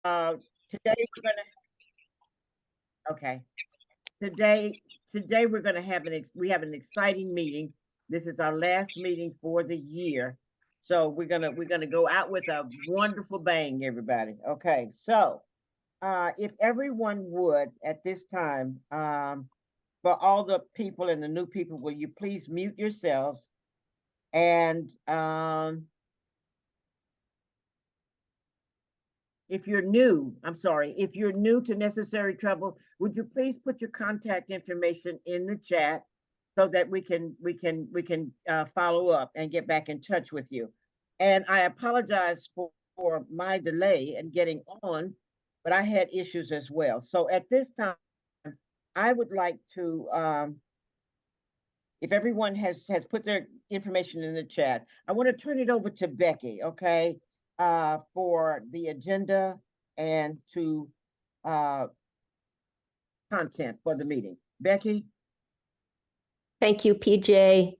Uh, today we're gonna okay. Today we're gonna have we have an exciting meeting. This is our last meeting for the year, so we're gonna go out with a wonderful bang, everybody. Okay, so if everyone would at this time, for all the people and the new people, will you please mute yourselves and if you're new, I'm sorry, if you're new to Necessary Trouble, would you please put your contact information in the chat so that we can follow up and get back in touch with you. And I apologize for my delay in getting on, but I had issues as well. So at this time, I would like to, if everyone has put their information in the chat, I want to turn it over to Becky, okay, for the agenda and to content for the meeting. Becky? Thank you, PJ.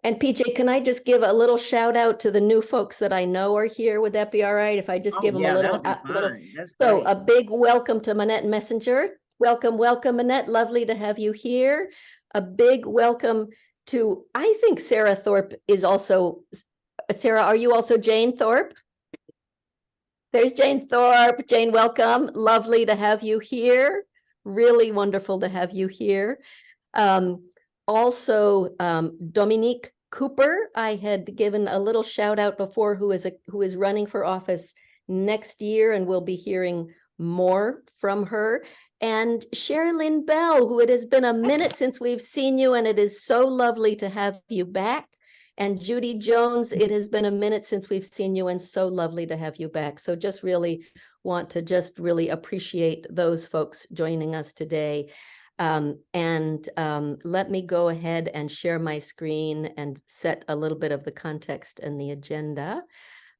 And PJ, can I just give a little shout out to the new folks that I know are here? Would that be all right if I just give them a little? So a big welcome to Manette Messenger. Welcome, welcome, Manette. Lovely to have you here. A big welcome to, I think Sarah Thorpe is also, Sarah, are you also Jane Thorpe? There's Jane Thorpe. Jane, welcome. Lovely to have you here. Really wonderful to have you here. Also, Dominique Cooper, I had given a little shout out before, who is running for office next year, and we'll be hearing more from her. And Sherilyn Bell, who it has been a minute since we've seen you, and it is so lovely to have you back. And Judy Jones, it has been a minute since we've seen you, and so lovely to have you back. So just really want to just really appreciate those folks joining us today. Let me go ahead and share my screen and set a little bit of the context and the agenda.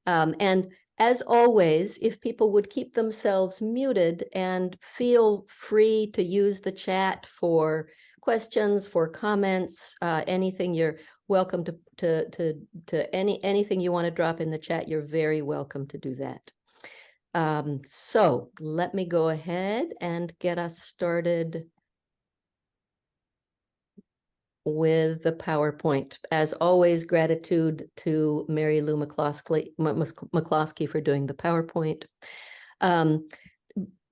And as always, if people would keep themselves muted and feel free to use the chat for questions, for comments, anything, you're welcome to anything you want to drop in the chat. You're very welcome to do that. So let me go ahead and get us started with the PowerPoint. As always, gratitude to Mary Lou McCloskey for doing the PowerPoint.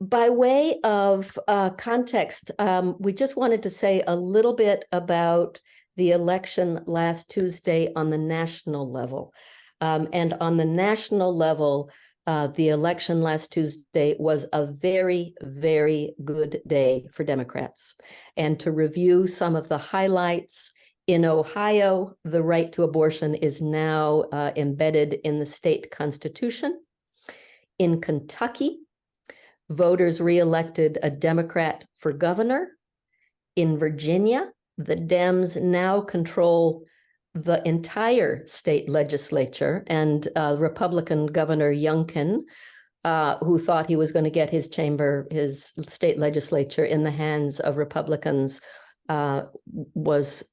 By way of context, we just wanted to say a little bit about the election last Tuesday on the national level. And on the national level, the election last Tuesday was a very, very good day for Democrats. And to review some of the highlights, in Ohio, the right to abortion is now embedded in the state constitution. In Kentucky, voters reelected a Democrat for governor. In Virginia, the Dems now control the entire state legislature, and Republican Governor Youngkin, who thought he was going to get his state legislature in the hands of Republicans, was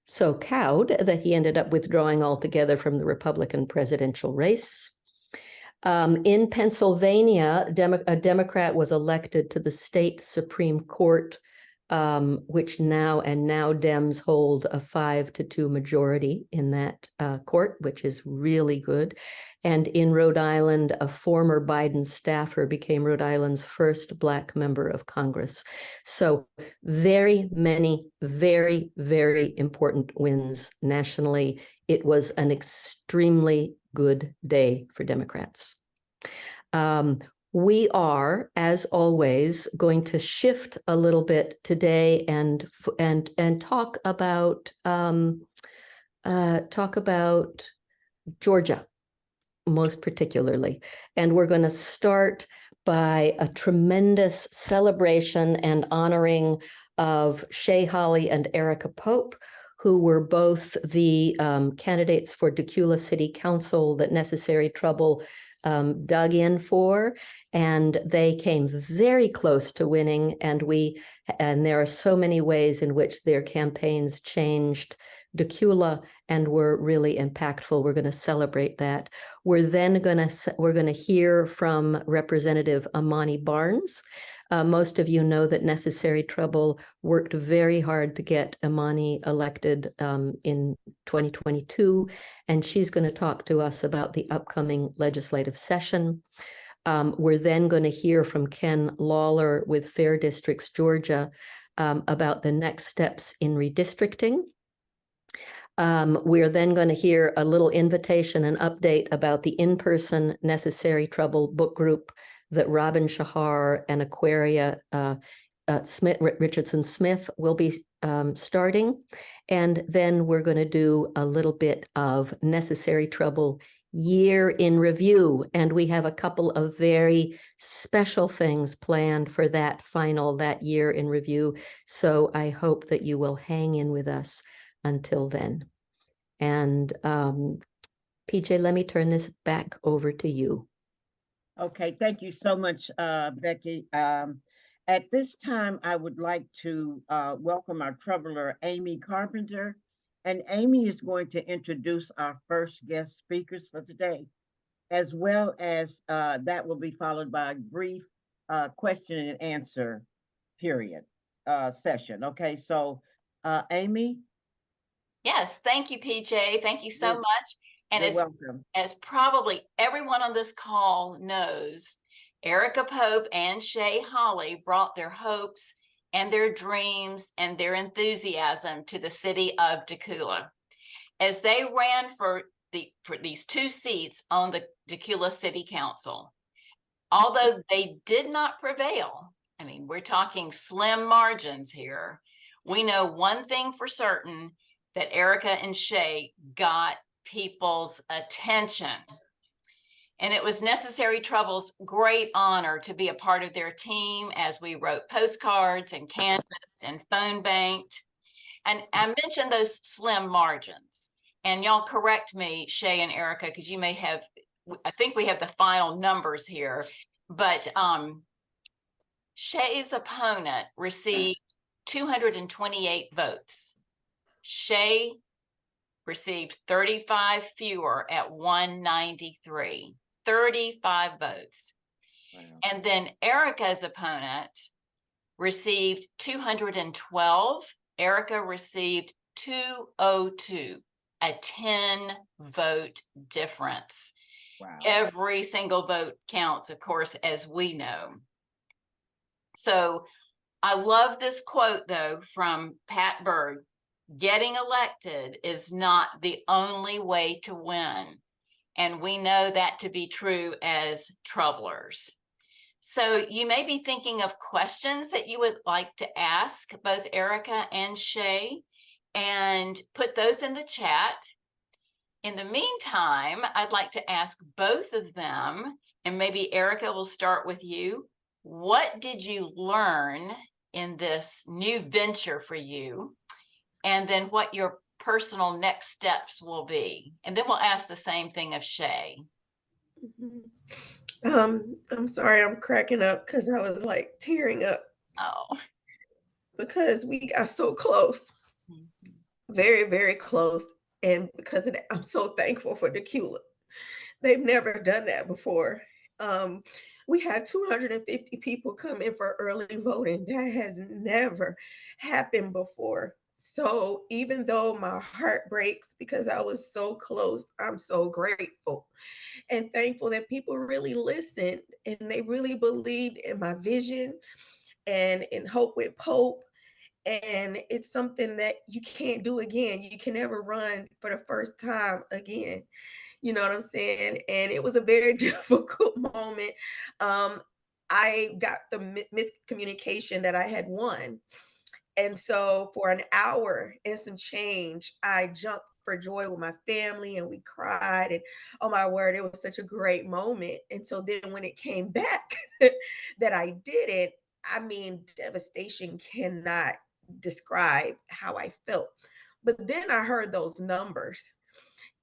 so cowed that he ended up withdrawing altogether from the Republican presidential race. In Pennsylvania, a Democrat was elected to the state Supreme Court, which now Dems hold a 5-2 majority in that court, which is really good. And in Rhode Island, a former Biden staffer became Rhode Island's first Black member of Congress. So very many, very, very important wins nationally. It was an extremely good day for Democrats. We are, as always, going to shift a little bit today and talk about Georgia, most particularly. And we're going to start by a tremendous celebration and honoring of Shay, Holley, and Erica Pope, who were both the candidates for Dacula City Council that Necessary Trouble dug in for, and they came very close to winning. And there are so many ways in which their campaigns changed Dacula and were really impactful. We're going to celebrate that. We're going to hear from Representative Imani Barnes. Most of you know that Necessary Trouble worked very hard to get Imani elected in 2022, and she's going to talk to us about the upcoming legislative session. We're then going to hear from Ken Lawler with Fair Districts, Georgia, about the next steps in redistricting. We're then going to hear a little invitation and update about the in-person Necessary Trouble book group that Robin Shahar and Aquaria Richardson Smith will be starting. And then we're going to do a little bit of Necessary Trouble year in review. And we have a couple of very special things planned for that year in review. So I hope that you will hang in with us until then. And PJ, let me turn this back over to you. Okay, thank you so much, Becky. At this time, I would like to welcome our troubler, Amy Carpenter. And Amy is going to introduce our first guest speakers for today, as well as that will be followed by a brief question and answer period session. Okay, so Amy? Yes, thank you, PJ. Thank you so much. And You're welcome. As probably everyone on this call knows, Erica Pope and Shay Holley brought their hopes and their dreams and their enthusiasm to the city of Dacula. As they ran for these two seats on the Dacula City Council, although they did not prevail, I mean, we're talking slim margins here, we know one thing for certain, that Erica and Shay got people's attention. And it was Necessary Trouble's great honor to be a part of their team as we wrote postcards and canvassed and phone banked. And I mentioned those slim margins. And y'all correct me, Shay and Erica, because you may have, I think we have the final numbers here, but Shay's opponent received 228 votes. Shay received 35 fewer at 193, 35 votes. Wow. And then Erica's opponent received 212. Erica received 202, a 10-vote difference. Wow. Every single vote counts, of course, as we know. So I love this quote, though, from Pat Berg. Getting elected is not the only way to win. And we know that to be true as troublers. So you may be thinking of questions that you would like to ask both Erica and Shay, and put those in the chat. In the meantime, I'd like to ask both of them, and maybe Erica will start with you. What did you learn in this new venture for you? And then what your personal next steps will be. And then we'll ask the same thing of Shay. I'm sorry, I'm cracking up because I was like tearing up. Oh. Because we got so close. Very, very close. And because of that, I'm so thankful for Dacula. They've never done that before. We had 250 people come in for early voting. That has never happened before. So even though my heart breaks because I was so close, I'm so grateful and thankful that people really listened and they really believed in my vision and in Hope with Pope. And it's something that you can't do again. You can never run for the first time again. You know what I'm saying? And it was a very difficult moment. I got the miscommunication that I had won. And so for an hour and some change, I jumped for joy with my family and we cried. And oh my word, it was such a great moment. And so then when it came back that I did it, I mean, devastation cannot describe how I felt. But then I heard those numbers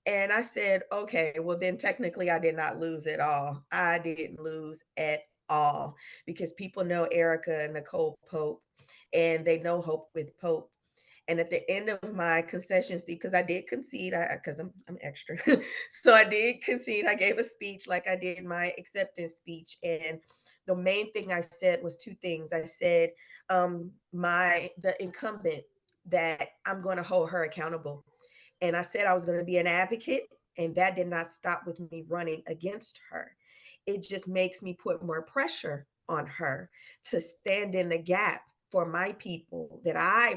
and I said, okay, well then technically I did not lose at all. I didn't lose at all because people know Erica and Nicole Pope and they know Hope with Pope. And at the end of my concession speech, because I did concede, because I'm extra, so I did concede. I gave a speech like I did my acceptance speech, and the main thing I said was two things. I said, the incumbent, that I'm going to hold her accountable, and I said I was going to be an advocate, and that did not stop with me running against her. It just makes me put more pressure on her to stand in the gap for my people that I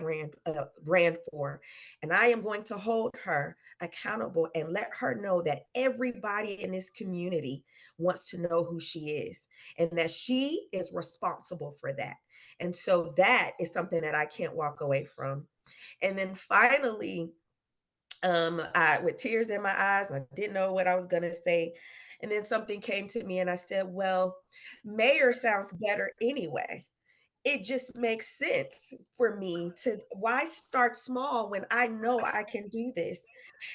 ran for. And I am going to hold her accountable and let her know that everybody in this community wants to know who she is and that she is responsible for that. And so that is something that I can't walk away from. And then finally, I, with tears in my eyes, I didn't know what I was going to say. And then something came to me and I said, well, mayor sounds better anyway. It just makes sense for me to, why start small when I know I can do this?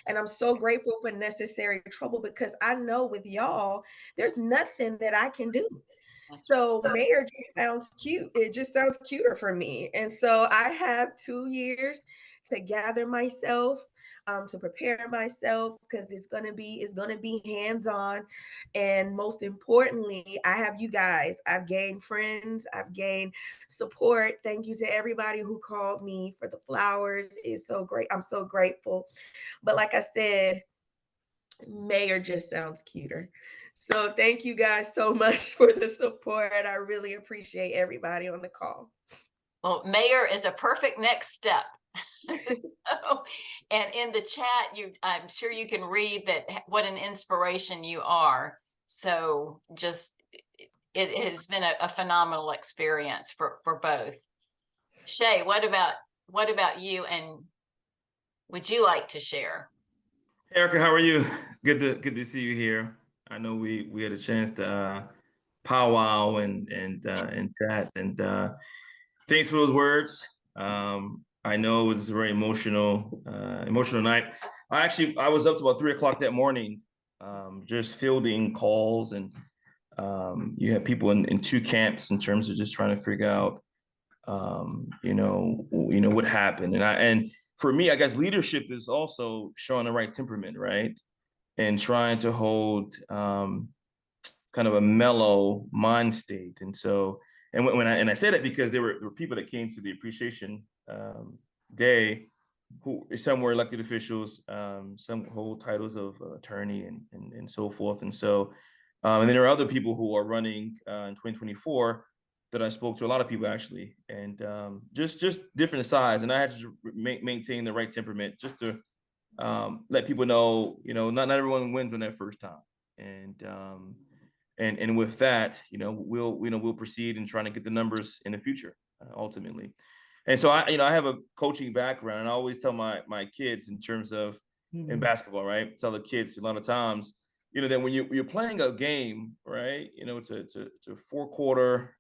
And I'm so grateful for Necessary Trouble, because I know with y'all, there's nothing that I can do. So mayor just sounds cute. It just sounds cuter for me. And so I have 2 years to gather myself, to prepare myself, because it's gonna be hands-on. And most importantly, I have you guys. I've gained friends, I've gained support. Thank you to everybody who called me for the flowers. It's so great. I'm so grateful. But like I said, mayor just sounds cuter. So thank you guys so much for the support. I really appreciate everybody on the call. Well, mayor is a perfect next step. So, and in the chat, I'm sure you can read that what an inspiration you are. So just, it has been a phenomenal experience for both. Shay, what about you, and would you like to share? Erica, how are you? Good to see you here. I know we had a chance to powwow and chat, and thanks for those words. I know it was a very emotional night. I was up to about 3 o'clock that morning, just fielding calls, and you have people in 2 camps in terms of just trying to figure out, what happened. And for me, I guess leadership is also showing the right temperament, right? And trying to hold kind of a mellow mind state. And so, and when I say that because there were people that came to the appreciation day, who some were elected officials, some hold titles of attorney and so forth. And so, and then there are other people who are running in 2024 that I spoke to, a lot of people actually, and just different sides. And I had to maintain the right temperament just to let people know, not everyone wins on that first time. And with that, we'll proceed in trying to get the numbers in the future, ultimately. And so I have a coaching background, and I always tell my kids in terms of in basketball, right? Tell the kids a lot of times, that when you're playing a game, right? It's a 4-quarter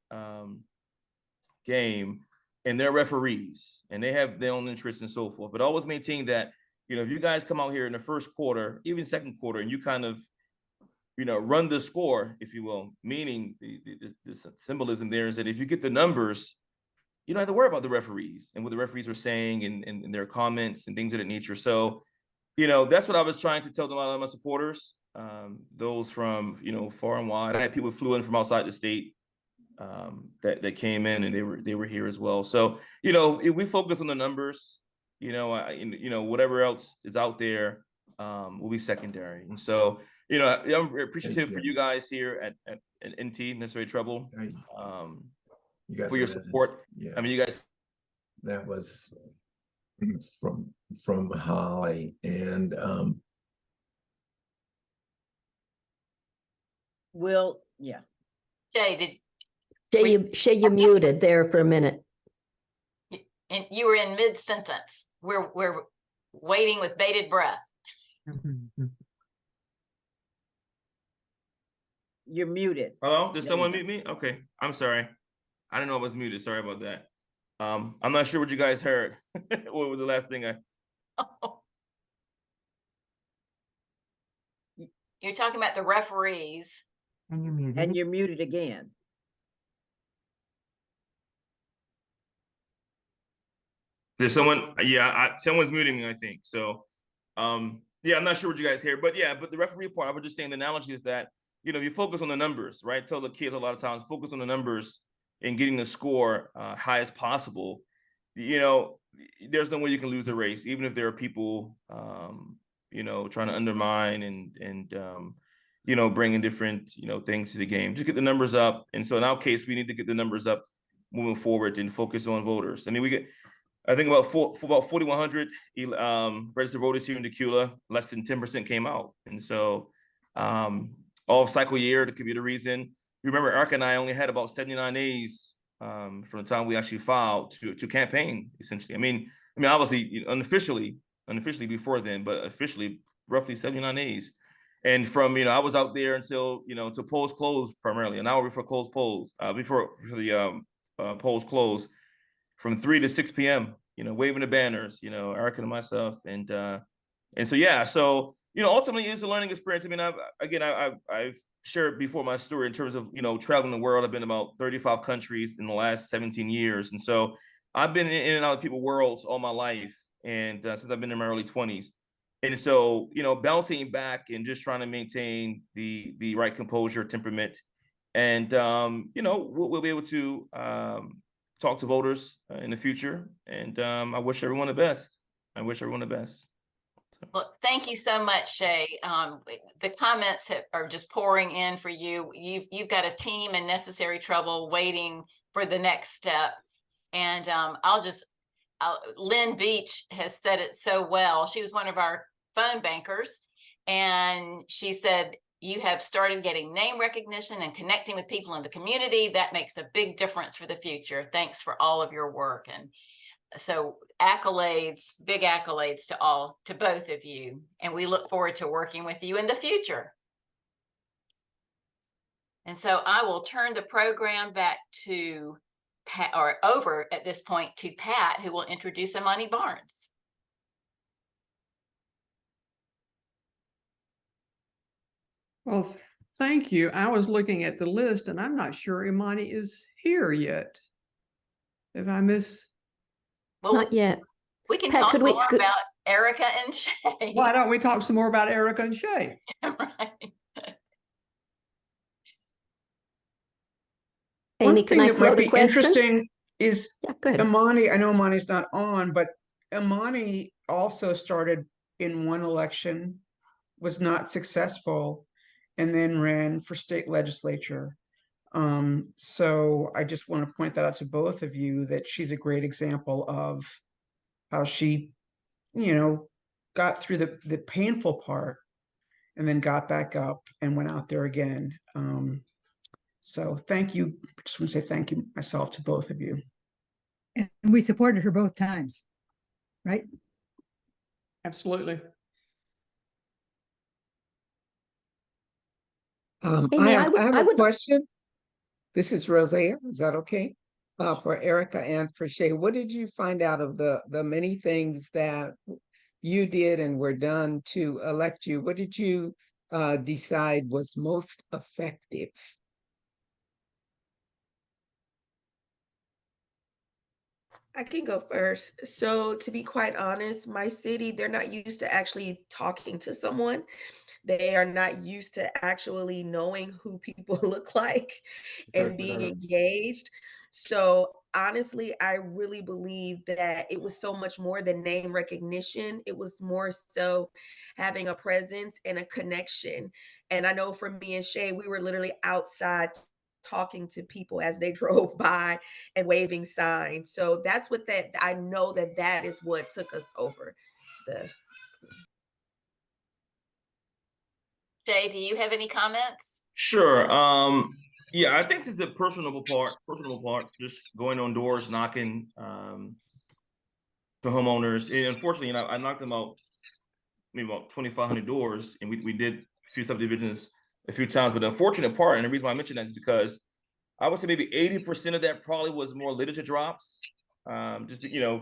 game, and they're referees, and they have their own interests and so forth. But always maintain that, if you guys come out here in the first quarter, even second quarter, and you kind of, run the score, if you will, meaning the symbolism there is that if you get the numbers, you don't have to worry about the referees and what the referees are saying and their comments and things of that nature. So, that's what I was trying to tell a lot of my supporters, those from, far and wide. I had people who flew in from outside the state that came in, and they were here as well. So, if we focus on the numbers, whatever else is out there will be secondary. And so, I'm appreciative for you guys here at NT, Necessary Trouble, for your support. Yeah. I mean, you guys. That was from Holley, and yeah. Shay, Shay, you muted there for a minute. and you were in mid-sentence. We're waiting with bated breath. You're muted. Hello, did someone mute me? Okay, I'm sorry. I didn't know I was muted. Sorry about that. I'm not sure what you guys heard. What was the last thing You're talking about the referees. And you're muted. And you're muted again. There's someone, yeah, someone's muting me, I think. So, yeah, I'm not sure what you guys hear, but yeah, but the referee part, I was just saying the analogy is that, you know, you focus on the numbers, right? Tell the kids a lot of times, focus on the numbers and getting the score high as possible. You know, there's no way you can lose the race, even if there are people, you know, trying to undermine and you know, bringing different, you know, things to the game. Just get the numbers up. And so in our case, we need to get the numbers up moving forward and focus on voters. I mean, we get, I think about 4,100 registered voters here in Dacula, less than 10% came out. And so all cycle year, that could be the reason. You remember Eric and I only had about 79 days from the time we actually filed to campaign, essentially. I mean, obviously, you know, unofficially before then, but officially roughly 79 days. And from, you know, I was out there until, you know, until polls closed primarily, an hour before closed polls, before the polls closed, from 3 to 6 p.m., you know, waving the banners, you know, Erica and myself. And so, yeah, so, you know, ultimately it's a learning experience. I mean, I've shared before my story in terms of, you know, traveling the world. I've been about 35 countries in the last 17 years. And so I've been in and out of people's worlds all my life. And since I've been in my early 20s. And so, you know, bouncing back and just trying to maintain the right composure, temperament. And, you know, we'll be able to talk to voters in the future. And I wish everyone the best. I wish everyone the best. Well, thank you so much, Shay. The comments are just pouring in for you. You've got a team in necessary trouble waiting for the next step. And Lynn Beach has said it so well. She was one of our phone bankers, and she said, you have started getting name recognition and connecting with people in the community. That makes a big difference for the future. Thanks for all of your work. And so accolades, big accolades to both of you. And we look forward to working with you in the future. And so I will turn the program back to Pat, or over at this point to Pat, who will introduce Imani Barnes. Well, thank you. I was looking at the list and I'm not sure Imani is here yet. If I miss. Well, Not yet. We can Pat, talk could we- more about Erica and Shay. Why don't we talk some more about Erica and Shay? Right. Amy, One can thing I that float might a be question? interesting is Yeah, go ahead. Imani, I know Imani's not on, but Imani also started in one election, was not successful, and then ran for state legislature. So I just want to point that out to both of you, that she's a great example of how she, you know, got through the painful part and then got back up and went out there again. So thank you. Just want to say thank you myself to both of you. And we supported her both times, right? Absolutely. Amy, I have I a would question. This is Rosia. Is that okay? For Erica and for Shay, what did you find out of the many things that you did and were done to elect you? What did you decide was most effective? I can go first. So, to be quite honest, my city, they're not used to actually talking to someone. They are not used to actually knowing who people look like and being engaged. So, honestly, I really believe that it was so much more than name recognition. It was more so having a presence and a connection. And I know for me and Shay, we were literally outside talking to people as they drove by and waving signs. So that's what I know that is what took us over the. Shay, do you have any comments? Sure. Yeah, I think it's the personal part, just going on doors, knocking to homeowners. And unfortunately, you know, I knocked them out maybe about 2,500 doors, and we did a few subdivisions a few times. But the unfortunate part, and the reason why I mentioned that is because I would say maybe 80% of that probably was more literature drops. Just, you know,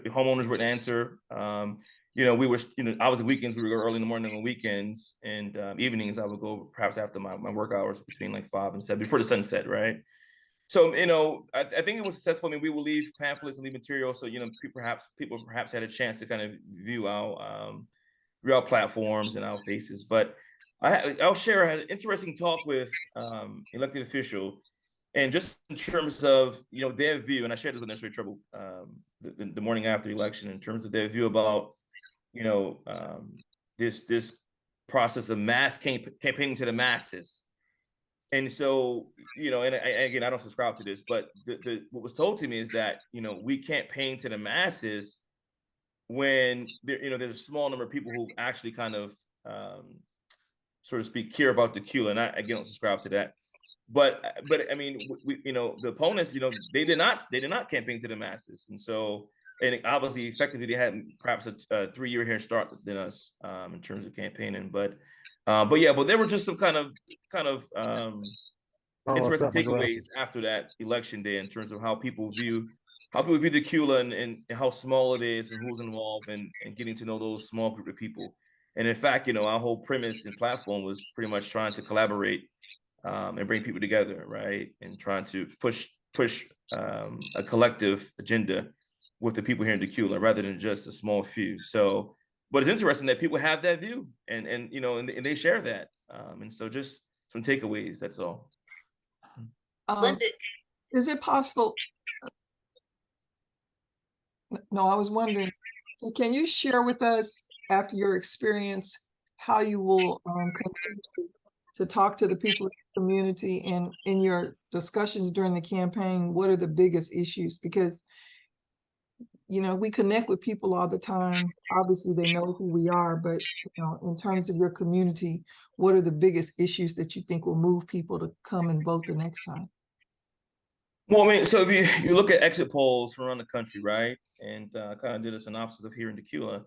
homeowners would answer. You know, we were, you know, I was at weekends, we would go early in the morning on weekends, and evenings I would go perhaps after my work hours between like 5 and 7 before the sunset, right? So, I think it was successful. I mean, we will leave pamphlets and leave material. So, people perhaps had a chance to kind of view our platforms and our faces. But I'll share an interesting talk with elected official, and just in terms of their view, and I shared this with Necessary Trouble the morning after the election, in terms of their view about this process of mass campaigning to the masses. And so, and again, I don't subscribe to this, but what was told to me is that we campaign to the masses when there's a small number of people who actually kind of so to speak care about Dacula, and I again don't subscribe to that. But I mean, the opponents, they did not campaign to the masses, and so, and obviously, effectively, they had perhaps a 3-year head start than us in terms of campaigning. But there were just some kind of interesting takeaways after that election day in terms of how people view Dacula and how small it is and who's involved and getting to know those small group of people. And in fact, our whole premise and platform was pretty much trying to collaborate and bring people together, right? And trying to push a collective agenda with the people here in Dacula rather than just a small few. So, but it's interesting that people have that view and they share that. And so just some takeaways, that's all. Linda, Is it possible? No, I was wondering, can you share with us after your experience how you will continue to talk to the people in the community, and in your discussions during the campaign, what are the biggest issues? Because we connect with people all the time. Obviously, they know who we are, but in terms of your community, what are the biggest issues that you think will move people to come and vote the next time? Well, I mean, so if you look at exit polls from around the country, right, and kind of did a synopsis of here in Dacula,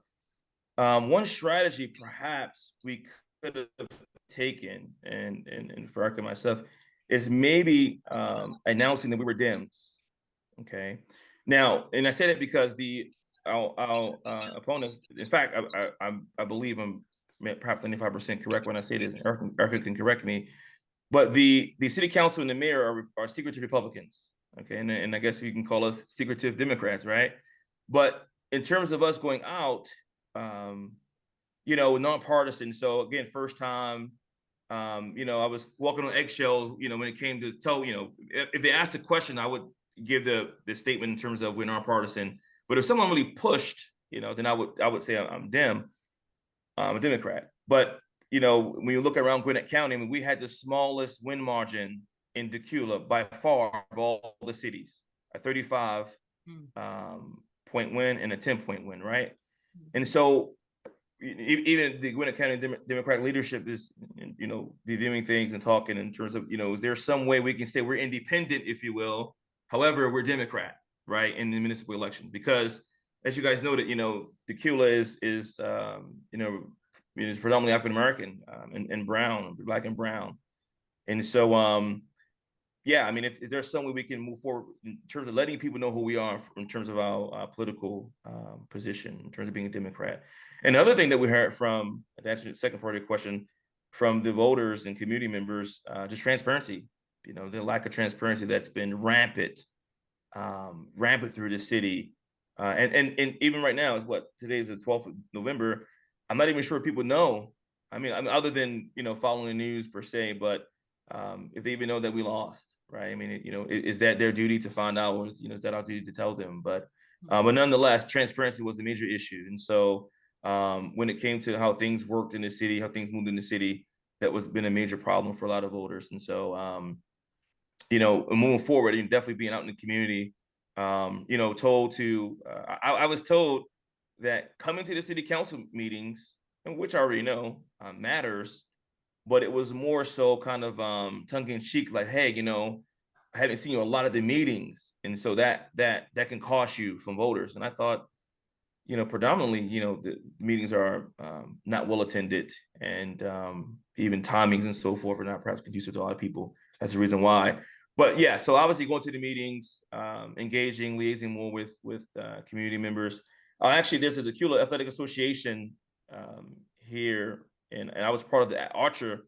one strategy perhaps we could have taken, and for Erica and myself, is maybe announcing that we were Dems. Okay. Now, and I say that because our opponents, in fact, I believe I'm perhaps 95% correct when I say this. Erica can correct me, but the city council and the mayor are secretive Republicans. Okay, and I guess you can call us secretive Democrats, right? But in terms of us going out, nonpartisan. So again, first time, I was walking on eggshells, when it came to tell, if they asked a question, I would give the statement in terms of we're nonpartisan. But if someone really pushed, then I would say I'm a Democrat. But when you look around Gwinnett County, I mean, we had the smallest win margin in Dacula by far of all the cities, a 35 point win and a 10-point win, right? And so even the Gwinnett County Democratic leadership is, reviewing things and talking in terms of, is there some way we can say we're independent, if you will? However, we're Democrat, right, in the municipal election, because as you guys noted, Dacula is predominantly African American and brown, Black and brown, and so I mean, if there's some way we can move forward in terms of letting people know who we are in terms of our political position, in terms of being a Democrat. And the other thing that we heard from, to answer the second part of your question, from the voters and community members, just transparency. The lack of transparency that's been rampant through the city. And even right now, today is the 12th of November. I'm not even sure people know. I mean, other than, following the news per se, but if they even know that we lost, right? I mean, is that their duty to find out, or is that our duty to tell them? But nonetheless, transparency was the major issue. And so when it came to how things worked in the city, how things moved in the city, that was been a major problem for a lot of voters. And so, moving forward, and definitely being out in the community, told to, I was told that coming to the city council meetings, which I already know matters, but it was more so kind of tongue in cheek, like, hey, I haven't seen you a lot of the meetings, and so that can cost you from voters. And I thought, predominantly, the meetings are not well attended, and even timings and so forth are not perhaps conducive to a lot of people. That's the reason why. But yeah, so obviously going to the meetings, engaging, liaising more with community members. Actually, there's a Dacula Athletic Association here, and I was part of the Archer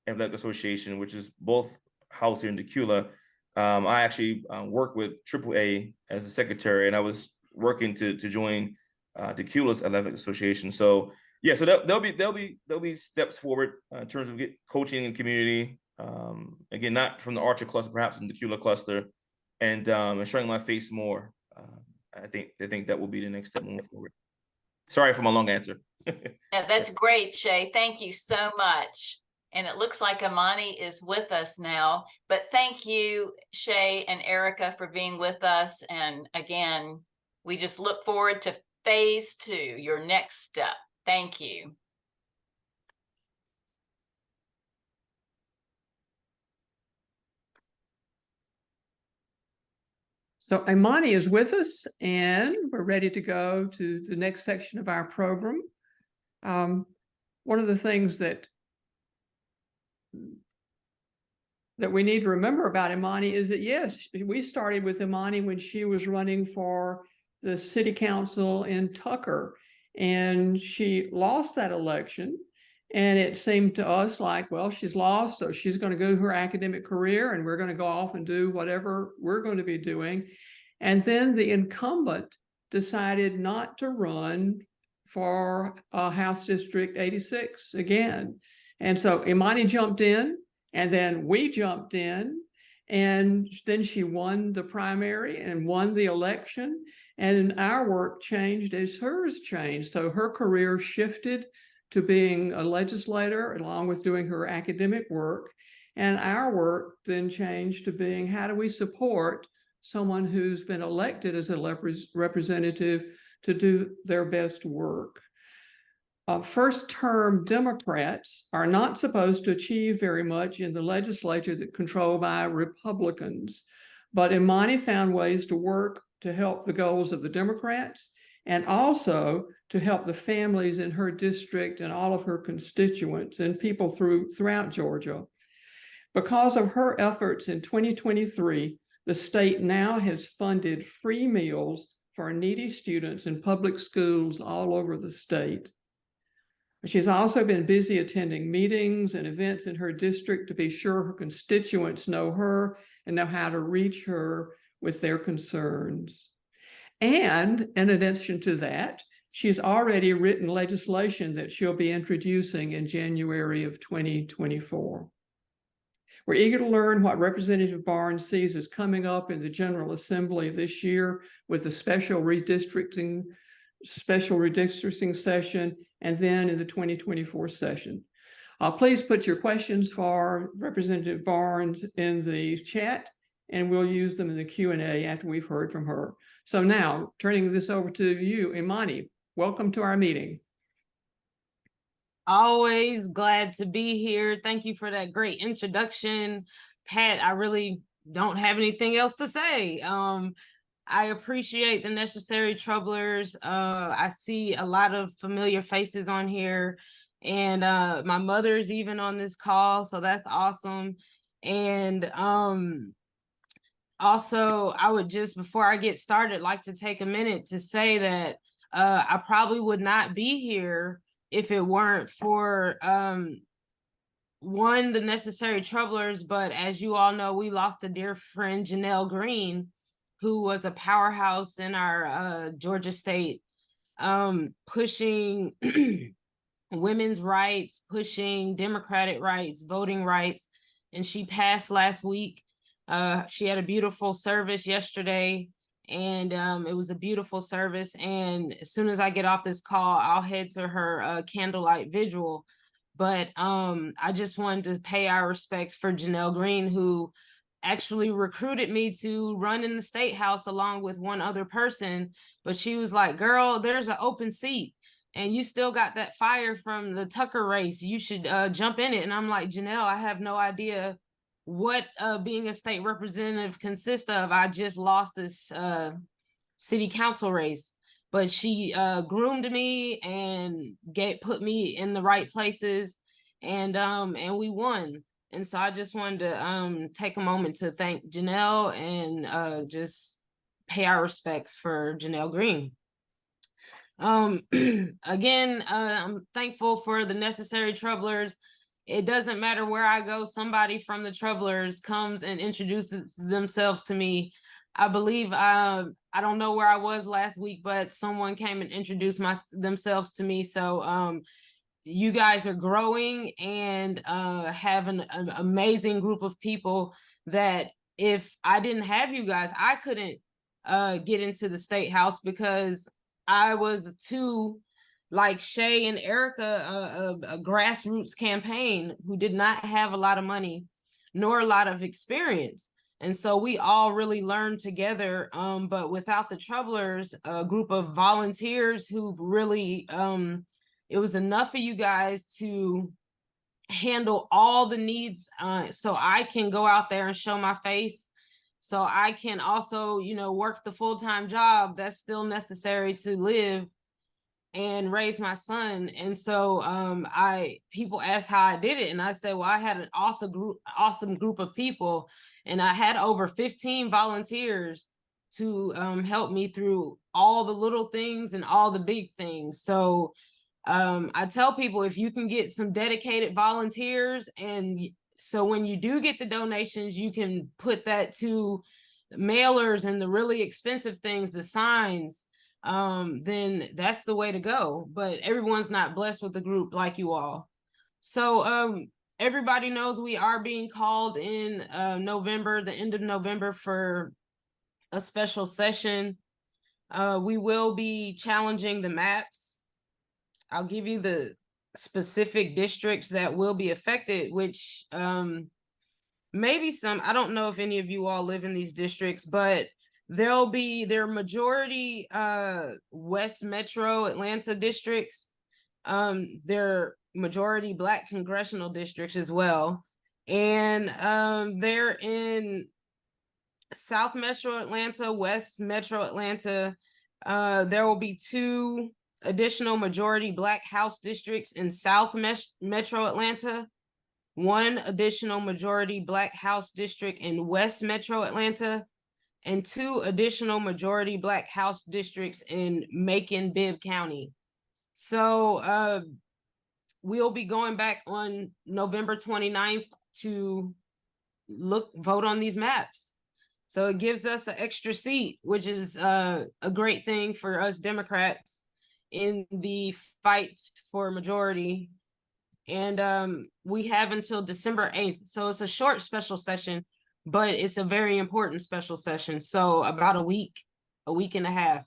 Athletic Association, which is both housed here in Dacula. I actually work with AAA as a secretary, and I was working to join Dacula's Athletic Association. So yeah, so there'll be steps forward in terms of coaching in community. Again, not from the Archer cluster, perhaps from the Dacula cluster, and showing my face more. I think that will be the next step moving forward. Sorry for my long answer. Yeah, that's great, Shay. Thank you so much. And it looks like Imani is with us now, but thank you, Shay and Erica, for being with us. And again, we just look forward to phase 2, your next step. Thank you. So Imani is with us, and we're ready to go to the next section of our program. One of the things that we need to remember about Imani is that, yes, we started with Imani when she was running for the city council in Tucker, and she lost that election. And it seemed to us like, well, she's lost, so she's going to go her academic career, and we're going to go off and do whatever we're going to be doing. And then the incumbent decided not to run for House District 86 again. And so Imani jumped in, and then we jumped in, and then she won the primary and won the election. And our work changed as hers changed. So her career shifted to being a legislator along with doing her academic work. And our work then changed to being, how do we support someone who's been elected as a representative to do their best work? First-term Democrats are not supposed to achieve very much in the legislature that's controlled by Republicans. But Imani found ways to work to help the goals of the Democrats, and also to help the families in her district and all of her constituents and people throughout Georgia. Because of her efforts in 2023, the state now has funded free meals for needy students in public schools all over the state. She's also been busy attending meetings and events in her district to be sure her constituents know her and know how to reach her with their concerns. And in addition to that, she's already written legislation that she'll be introducing in January of 2024. We're eager to learn what Representative Barnes sees as coming up in the General Assembly this year with the special redistricting session, and then in the 2024 session. Please put your questions for Representative Barnes in the chat, and we'll use them in the Q&A after we've heard from her. So now, turning this over to you, Imani, welcome to our meeting. Always glad to be here. Thank you for that great introduction, Pat. I really don't have anything else to say. I appreciate the Necessary Troublers. I see a lot of familiar faces on here, and my mother's even on this call, so that's awesome. And also, I would just, before I get started, like to take a minute to say that I probably would not be here if it weren't for one, the Necessary Troublers, but as you all know, we lost a dear friend, Janelle Green, who was a powerhouse in our Georgia state, pushing women's rights, pushing democratic rights, voting rights, and she passed last week. She had a beautiful service yesterday, and it was a beautiful service. And as soon as I get off this call, I'll head to her candlelight vigil. But I just wanted to pay our respects for Janelle Green, who actually recruited me to run in the state house along with one other person. But she was like, girl, there's an open seat and you still got that fire from the Tucker race. You should jump in it. And I'm like, Janelle, I have no idea what being a state representative consists of. I just lost this city council race, but she groomed me and put me in the right places, and we won. And so I just wanted to take a moment to thank Janelle and just pay our respects for Janelle Green. Again, I'm thankful for the Necessary Troublers. it doesn't matter where I go, somebody from the Travelers comes and introduces themselves to me. I believe, I don't know where I was last week, but someone came and introduced themselves to me. So you guys are growing and have an amazing group of people that if I didn't have you guys, I couldn't get into the State House because I was too, like Shay and Erica, a grassroots campaign who did not have a lot of money nor a lot of experience. And so we all really learned together. But without the Troublers, a group of volunteers who really, it was enough of you guys to handle all the needs, so I can go out there and show my face. So I can also, work the full-time job that's still necessary to live and raise my son. And so people asked how I did it. And I said, well, I had an awesome group of people. And I had over 15 volunteers to help me through all the little things and all the big things. So I tell people, if you can get some dedicated volunteers, and so when you do get the donations, you can put that to mailers and the really expensive things, the signs, then that's the way to go. But everyone's not blessed with a group like you all. So everybody knows we are being called in November, the end of November, for a special session. We will be challenging the maps. I'll give you the specific districts that will be affected, which maybe I don't know if any of you all live in these districts, but their majority West Metro Atlanta districts. They're majority Black congressional districts as well. And they're in South Metro Atlanta, West Metro Atlanta. There will be 2 additional majority Black House districts in South Metro Atlanta, 1 additional majority Black House district in West Metro Atlanta, and 2 additional majority Black House districts in Macon-Bibb County. So we'll be going back on November 29th to vote on these maps. So it gives us an extra seat, which is a great thing for us Democrats in the fight for majority. And we have until December 8th. So it's a short special session, but it's a very important special session. So about a week and a half.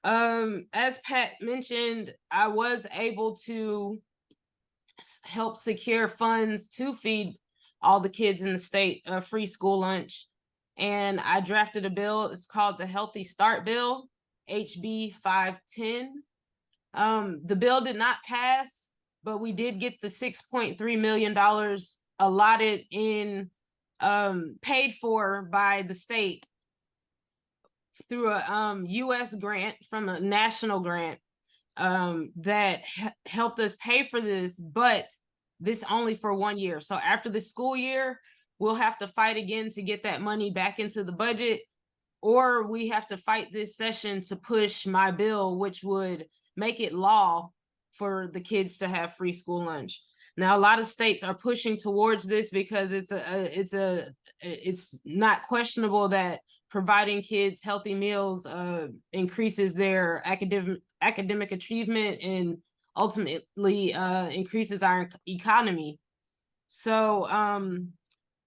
As Pat mentioned, I was able to help secure funds to feed all the kids in the state free school lunch. And I drafted a bill. It's called the Healthy Start Bill, HB 510. The bill did not pass, but we did get the $6.3 million allotted in paid for by the state through a US grant from a national grant that helped us pay for this, but this only for 1 year. So after the school year, we'll have to fight again to get that money back into the budget, or we have to fight this session to push my bill, which would make it law for the kids to have free school lunch. Now, a lot of states are pushing towards this because it's not questionable that providing kids healthy meals increases their academic achievement and ultimately increases our economy. So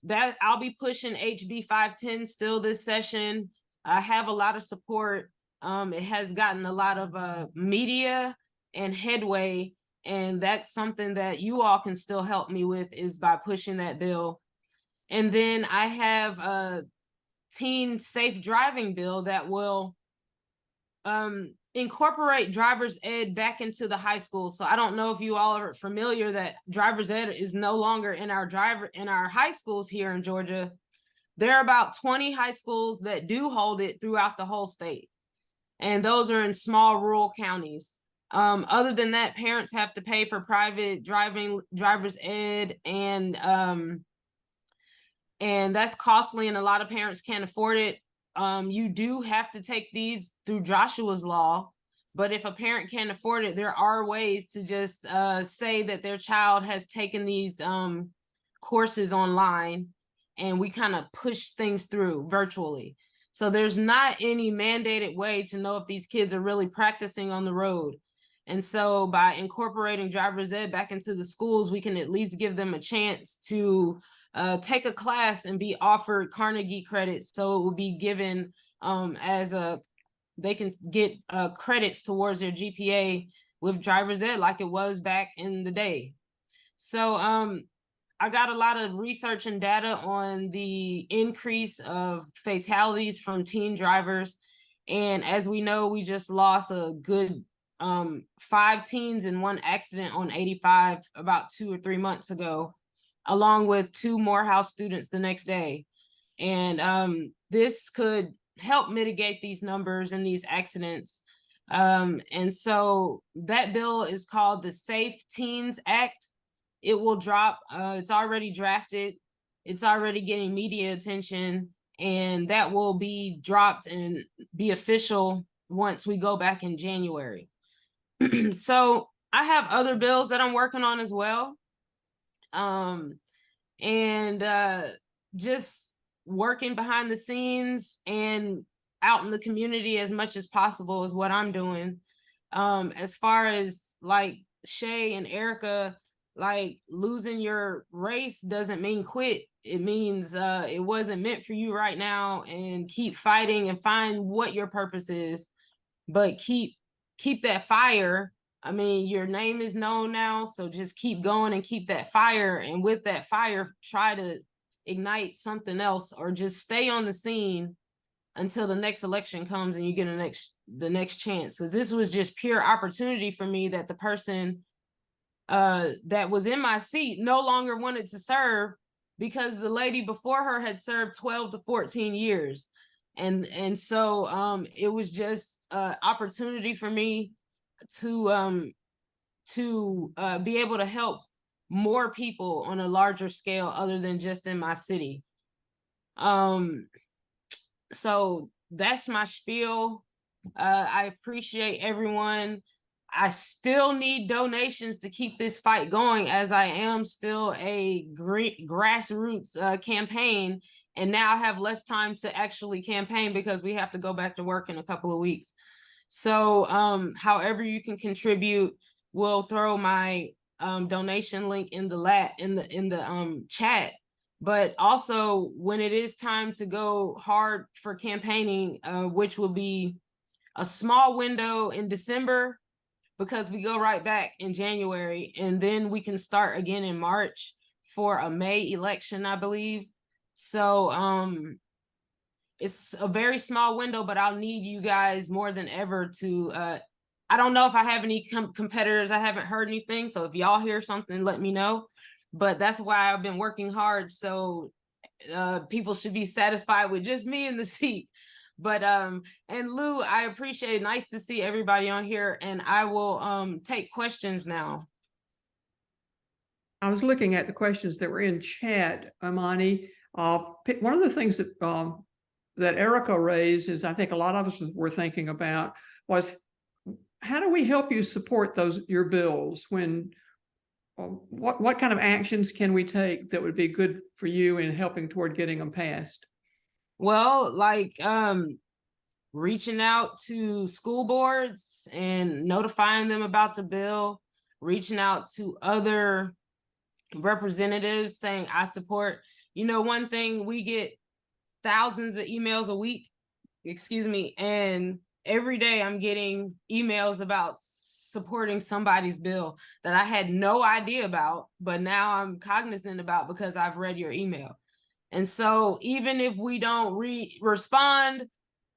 that I'll be pushing HB 510 still this session. I have a lot of support. It has gotten a lot of media and headway, and that's something that you all can still help me with, is by pushing that bill. And then I have a teen safe driving bill that will incorporate driver's ed back into the high school. So I don't know if you all are familiar that driver's ed is no longer in our high schools here in Georgia. There are about 20 high schools that do hold it throughout the whole state. And those are in small rural counties. Other than that, parents have to pay for private driver's ed, and that's costly, and a lot of parents can't afford it. You do have to take these through Joshua's law, But if a parent can't afford it, there are ways to just say that their child has taken these courses online, and we kind of push things through virtually. So there's not any mandated way to know if these kids are really practicing on the road. And so by incorporating driver's ed back into the schools, we can at least give them a chance to take a class and be offered Carnegie credits. So it will be given they can get credits towards their GPA with driver's ed like it was back in the day. So I got a lot of research and data on the increase of fatalities from teen drivers. And as we know, we just lost a good 5 teens in one accident on 85 about 2 or 3 months ago, along with 2 Morehouse students the next day. And this could help mitigate these numbers and these accidents. And so that bill is called the Safe Teens Act. It will drop. It's already drafted. It's already getting media attention, and that will be dropped and be official once we go back in January. So I have other bills that I'm working on as well. Just working behind the scenes and out in the community as much as possible is what I'm doing. As far as like Shay and Erica, like losing your race doesn't mean quit. It means it wasn't meant for you right now, and keep fighting and find what your purpose is, but keep that fire. I mean, your name is known now, so just keep going and keep that fire. And with that fire, try to ignite something else, or just stay on the scene until the next election comes and you get the next chance. Because this was just pure opportunity for me, that the person that was in my seat no longer wanted to serve, because the lady before her had served 12 to 14 years. And so it was just opportunity for me to be able to help more people on a larger scale other than just in my city. So that's my spiel. I appreciate everyone. I still need donations to keep this fight going, as I am still a grassroots campaign. And now I have less time to actually campaign because we have to go back to work in a couple of weeks. So however you can contribute, we'll throw my donation link in the chat. But also, when it is time to go hard for campaigning, which will be a small window in December, because we go right back in January, and then we can start again in March for a May election, I believe. So it's a very small window, but I'll need you guys more than ever to I don't know if I have any competitors. I haven't heard anything, so if y'all hear something, let me know. But that's why I've been working hard, so people should be satisfied with just me in the seat. But and Lou, I appreciate it. Nice to see everybody on here, and I will take questions now. I was looking at the questions that were in chat, Imani. One of the things that that Erica raised, is I think a lot of us were thinking about, was how do we help you support your bills? When what kind of actions can we take that would be good for you in helping toward getting them passed? Well, like reaching out to school boards and notifying them about the bill, reaching out to other representatives saying I support. You know, one thing, we get thousands of emails a week, and every day I'm getting emails about supporting somebody's bill that I had no idea about, but now I'm cognizant about because I've read your email. And so even if we don't respond,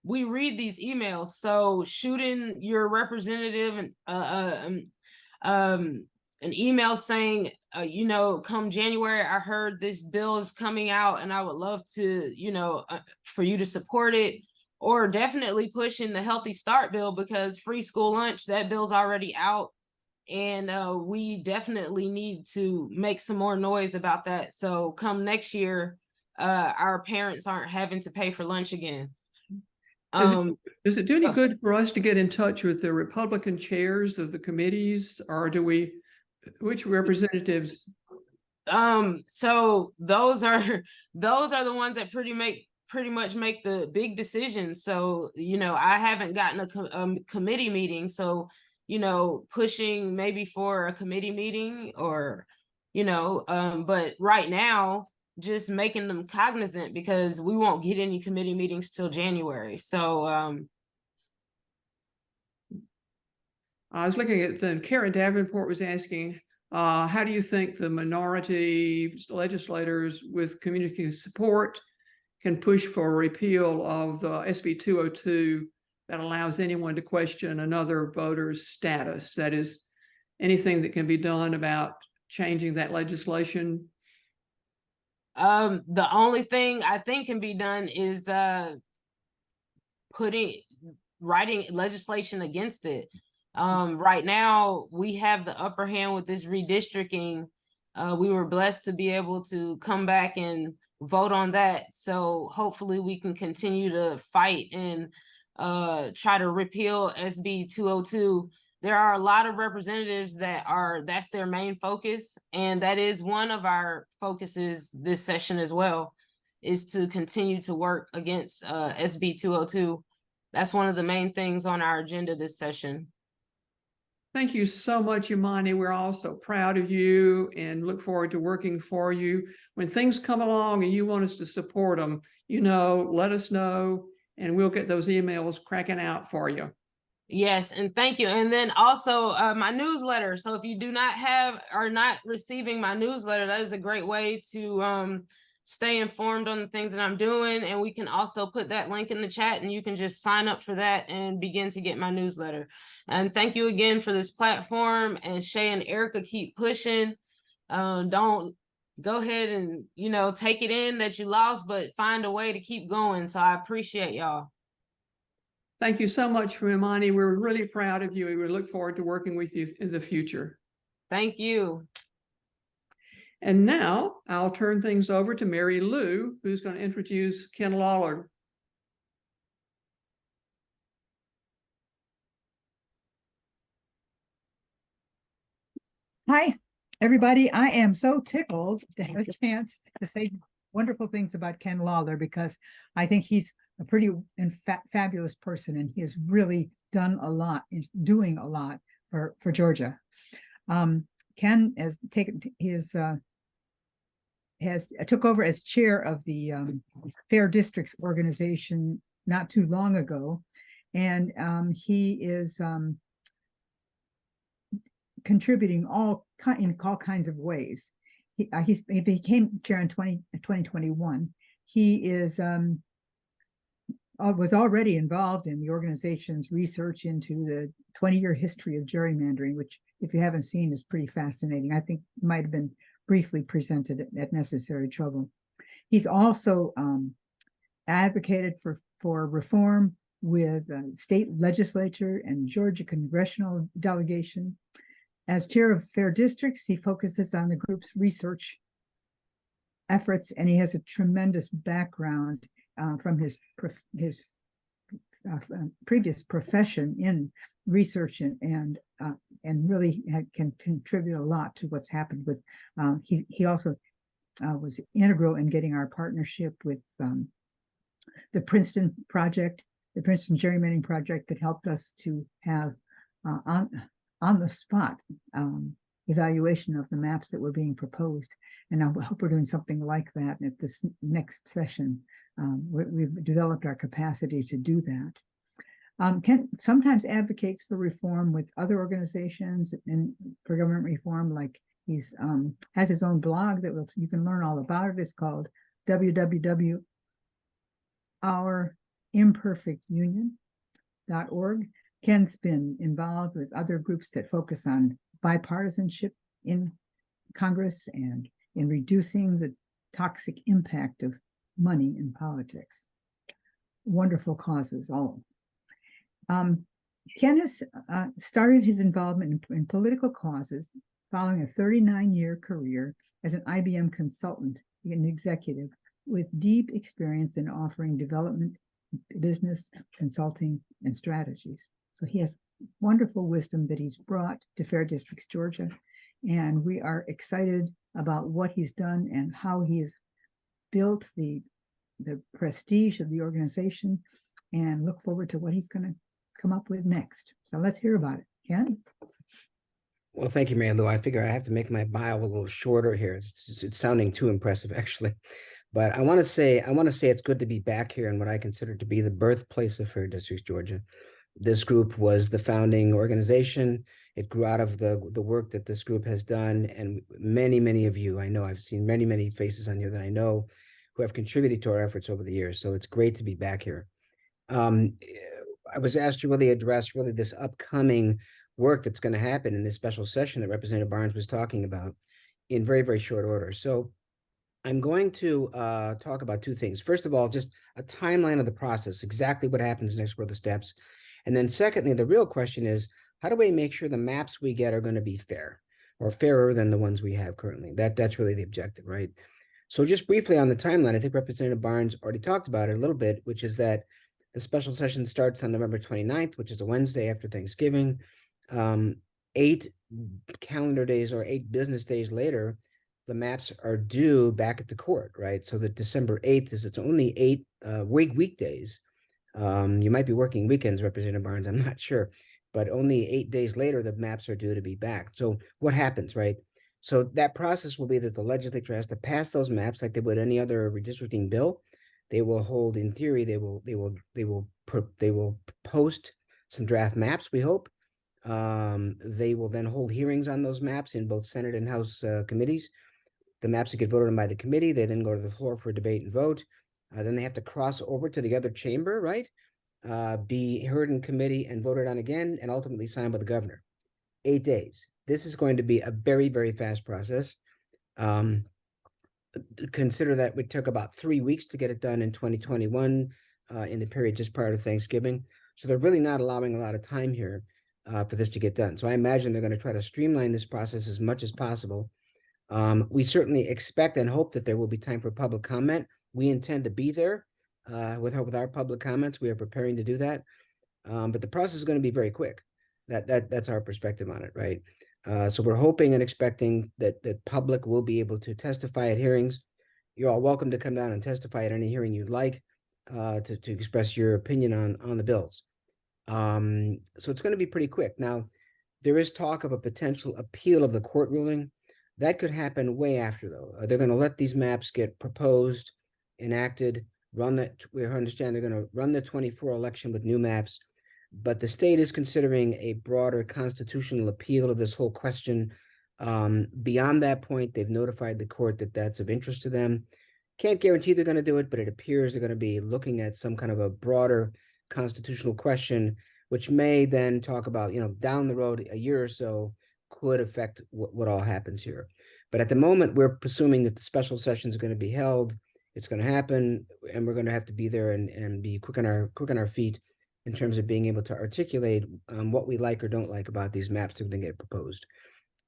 we read these emails. So shooting your representative an email saying, you know, come January, I heard this bill is coming out and I would love to, you know, for you to support it. Or definitely pushing the Healthy Start bill, because free school lunch, that bill's already out. And we definitely need to make some more noise about that. So come next year, our parents aren't having to pay for lunch again. Does it do any good for us to get in touch with the Republican chairs of the committees, or which representatives? So those are the ones that pretty much make the big decisions. So, I haven't gotten a committee meeting. So, pushing maybe for a committee meeting or, but right now, just making them cognizant, because we won't get any committee meetings till January. So, I was looking at Karen Davenport was asking, how do you think the minority legislators with community support can push for a repeal of the SB 202 that allows anyone to question another voter's status? That is, anything that can be done about changing that legislation? The only thing I think can be done is writing legislation against it. Right now, we have the upper hand with this redistricting. We were blessed to be able to come back and vote on that. So hopefully we can continue to fight and try to repeal SB 202. There are a lot of representatives that's their main focus. And that is one of our focuses this session as well, is to continue to work against SB 202. That's one of the main things on our agenda this session. Thank you so much, Imani. We're all so proud of you and look forward to working for you. When things come along and you want us to support them, let us know and we'll get those emails cracking out for you. Yes, and thank you. And then also my newsletter. So if you are not receiving my newsletter, that is a great way to stay informed on the things that I'm doing. And we can also put that link in the chat and you can just sign up for that and begin to get my newsletter. And thank you again for this platform. And Shay and Erica, keep pushing. Don't go ahead and, take it in that you lost, but find a way to keep going. So I appreciate y'all. Thank you so much, Imani. We're really proud of you. We look forward to working with you in the future. Thank you. And now I'll turn things over to Mary Lou, who's going to introduce Ken Lawler. Hi, everybody. I am so tickled to have a chance to say wonderful things about Ken Lawler, because I think he's a pretty fabulous person, and he has really done a lot, doing a lot for Georgia. Ken has taken took over as chair of the Fair Districts organization not too long ago, and he is contributing in all kinds of ways. He became chair in 2021. He is was already involved in the organization's research into the 20-year history of gerrymandering, which, if you haven't seen, is pretty fascinating. I think might have been briefly presented at Necessary Trouble. He's also advocated for reform with state legislature and Georgia congressional delegation. As chair of Fair Districts, he focuses on the group's research efforts, and he has a tremendous background from his previous profession in research and really can contribute a lot to what's happened with. He also was integral in getting our partnership with the Princeton project, the Princeton gerrymandering project, that helped us to have on the spot evaluation of the maps that were being proposed. And I hope we're doing something like that at this next session. We've developed our capacity to do that. Ken sometimes advocates for reform with other organizations and for government reform. Like he's has his own blog that you can learn all about it. It's called www.ourimperfectunion.org. Ken's been involved with other groups that focus on bipartisanship in Congress and in reducing the toxic impact of money in politics. Wonderful causes, all. Ken has started his involvement in political causes following a 39-year career as an IBM consultant and executive with deep experience in offering development business consulting and strategies. So he has wonderful wisdom that he's brought to Fair Districts, Georgia. And we are excited about what he's done and how he has built the prestige of the organization, and look forward to what he's going to come up with next. So let's hear about it. Ken? Well, thank you, Mary Lou. I figure I have to make my bio a little shorter here. It's sounding too impressive, actually. But I want to say it's good to be back here in what I consider to be the birthplace of Fair Districts, Georgia. This group was the founding organization. It grew out of the work that this group has done. And many of you, I know I've seen many faces on here that I know who have contributed to our efforts over the years. So it's great to be back here. I was asked to really address this upcoming work that's going to happen in this special session that Representative Barnes was talking about in very short order. So I'm going to talk about two things. First of all, just a timeline of the process, exactly what happens next, what are the steps. And then secondly, the real question is, how do we make sure the maps we get are going to be fair or fairer than the ones we have currently? That's really the objective, right? So just briefly on the timeline, I think Representative Barnes already talked about it a little bit, which is that the special session starts on November 29th, which is a Wednesday after Thanksgiving. 8 calendar days or 8 business days later, the maps are due back at the court, right? So that December 8th is it's only 8 weekdays. You might be working weekends, Representative Barnes, I'm not sure, but only 8 days later, the maps are due to be back. So what happens, right? So that process will be that the legislature has to pass those maps like they would any other redistricting bill. They will hold, in theory, they will post some draft maps, we hope. They will then hold hearings on those maps in both Senate and House committees. The maps that get voted on by the committee, they then go to the floor for debate and vote. Then they have to cross over to the other chamber, right? Be heard in committee and voted on again, and ultimately signed by the governor. 8 days. This is going to be a very fast process. Consider that it took about 3 weeks to get it done in 2021 in the period just prior to Thanksgiving. So they're really not allowing a lot of time here for this to get done. So I imagine they're going to try to streamline this process as much as possible. We certainly expect and hope that there will be time for public comment. We intend to be there with our public comments. We are preparing to do that. But the process is going to be very quick. That's our perspective on it, right? So we're hoping and expecting that the public will be able to testify at hearings. You're all welcome to come down and testify at any hearing you'd like to express your opinion on the bills. So it's going to be pretty quick. Now, there is talk of a potential appeal of the court ruling. That could happen way after, though. They're going to let these maps get proposed, enacted, we understand they're going to run the 24 election with new maps. But the state is considering a broader constitutional appeal of this whole question. Beyond that point, they've notified the court that that's of interest to them. Can't guarantee they're going to do it, but it appears they're going to be looking at some kind of a broader constitutional question, which may then talk about, down the road, a year or so, could affect what all happens here. But at the moment, we're presuming that the special sessions are going to be held. It's going to happen, and we're going to have to be there and be quick on our feet in terms of being able to articulate what we like or don't like about these maps that are going to get proposed.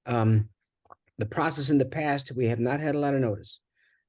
The process in the past, we have not had a lot of notice.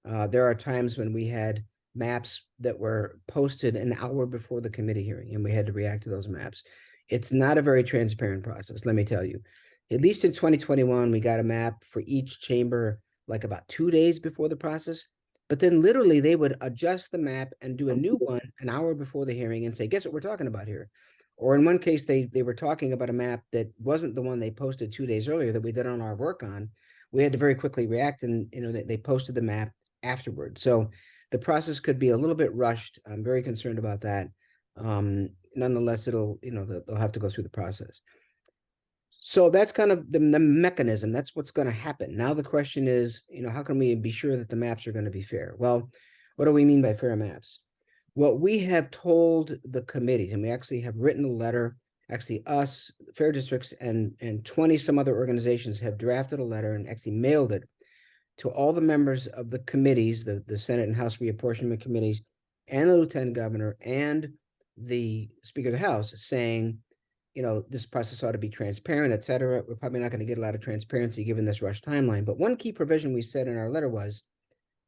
There are times when we had maps that were posted an hour before the committee hearing, and we had to react to those maps. It's not a very transparent process, let me tell you. At least in 2021, we got a map for each chamber like about 2 days before the process. But then literally they would adjust the map and do a new one an hour before the hearing and say, guess what we're talking about here? Or in one case, they were talking about a map that wasn't the one they posted 2 days earlier that we did on our work on. We had to very quickly react, and they posted the map afterward. So the process could be a little bit rushed. I'm very concerned about that. Nonetheless, they'll have to go through the process. So that's kind of the mechanism. That's what's going to happen. Now the question is, how can we be sure that the maps are going to be fair? Well, what do we mean by fair maps? What we have told the committees, and we actually have written a letter, actually us, Fair Districts, and 20 some other organizations have drafted a letter and actually mailed it to all the members of the committees, the Senate and House reapportionment committees, and the Lieutenant Governor and the Speaker of the House, saying, this process ought to be transparent, et cetera. We're probably not going to get a lot of transparency given this rush timeline. But one key provision we said in our letter was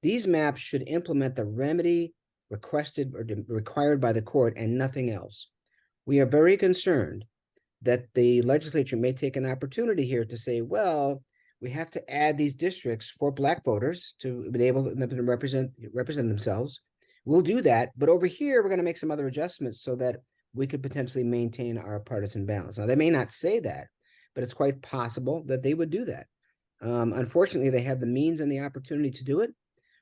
these maps should implement the remedy requested or required by the court and nothing else. We are very concerned that the legislature may take an opportunity here to say, well, we have to add these districts for Black voters to be able to represent themselves. We'll do that, but over here, we're going to make some other adjustments so that we could potentially maintain our partisan balance. Now, they may not say that, but it's quite possible that they would do that. Unfortunately, they have the means and the opportunity to do it.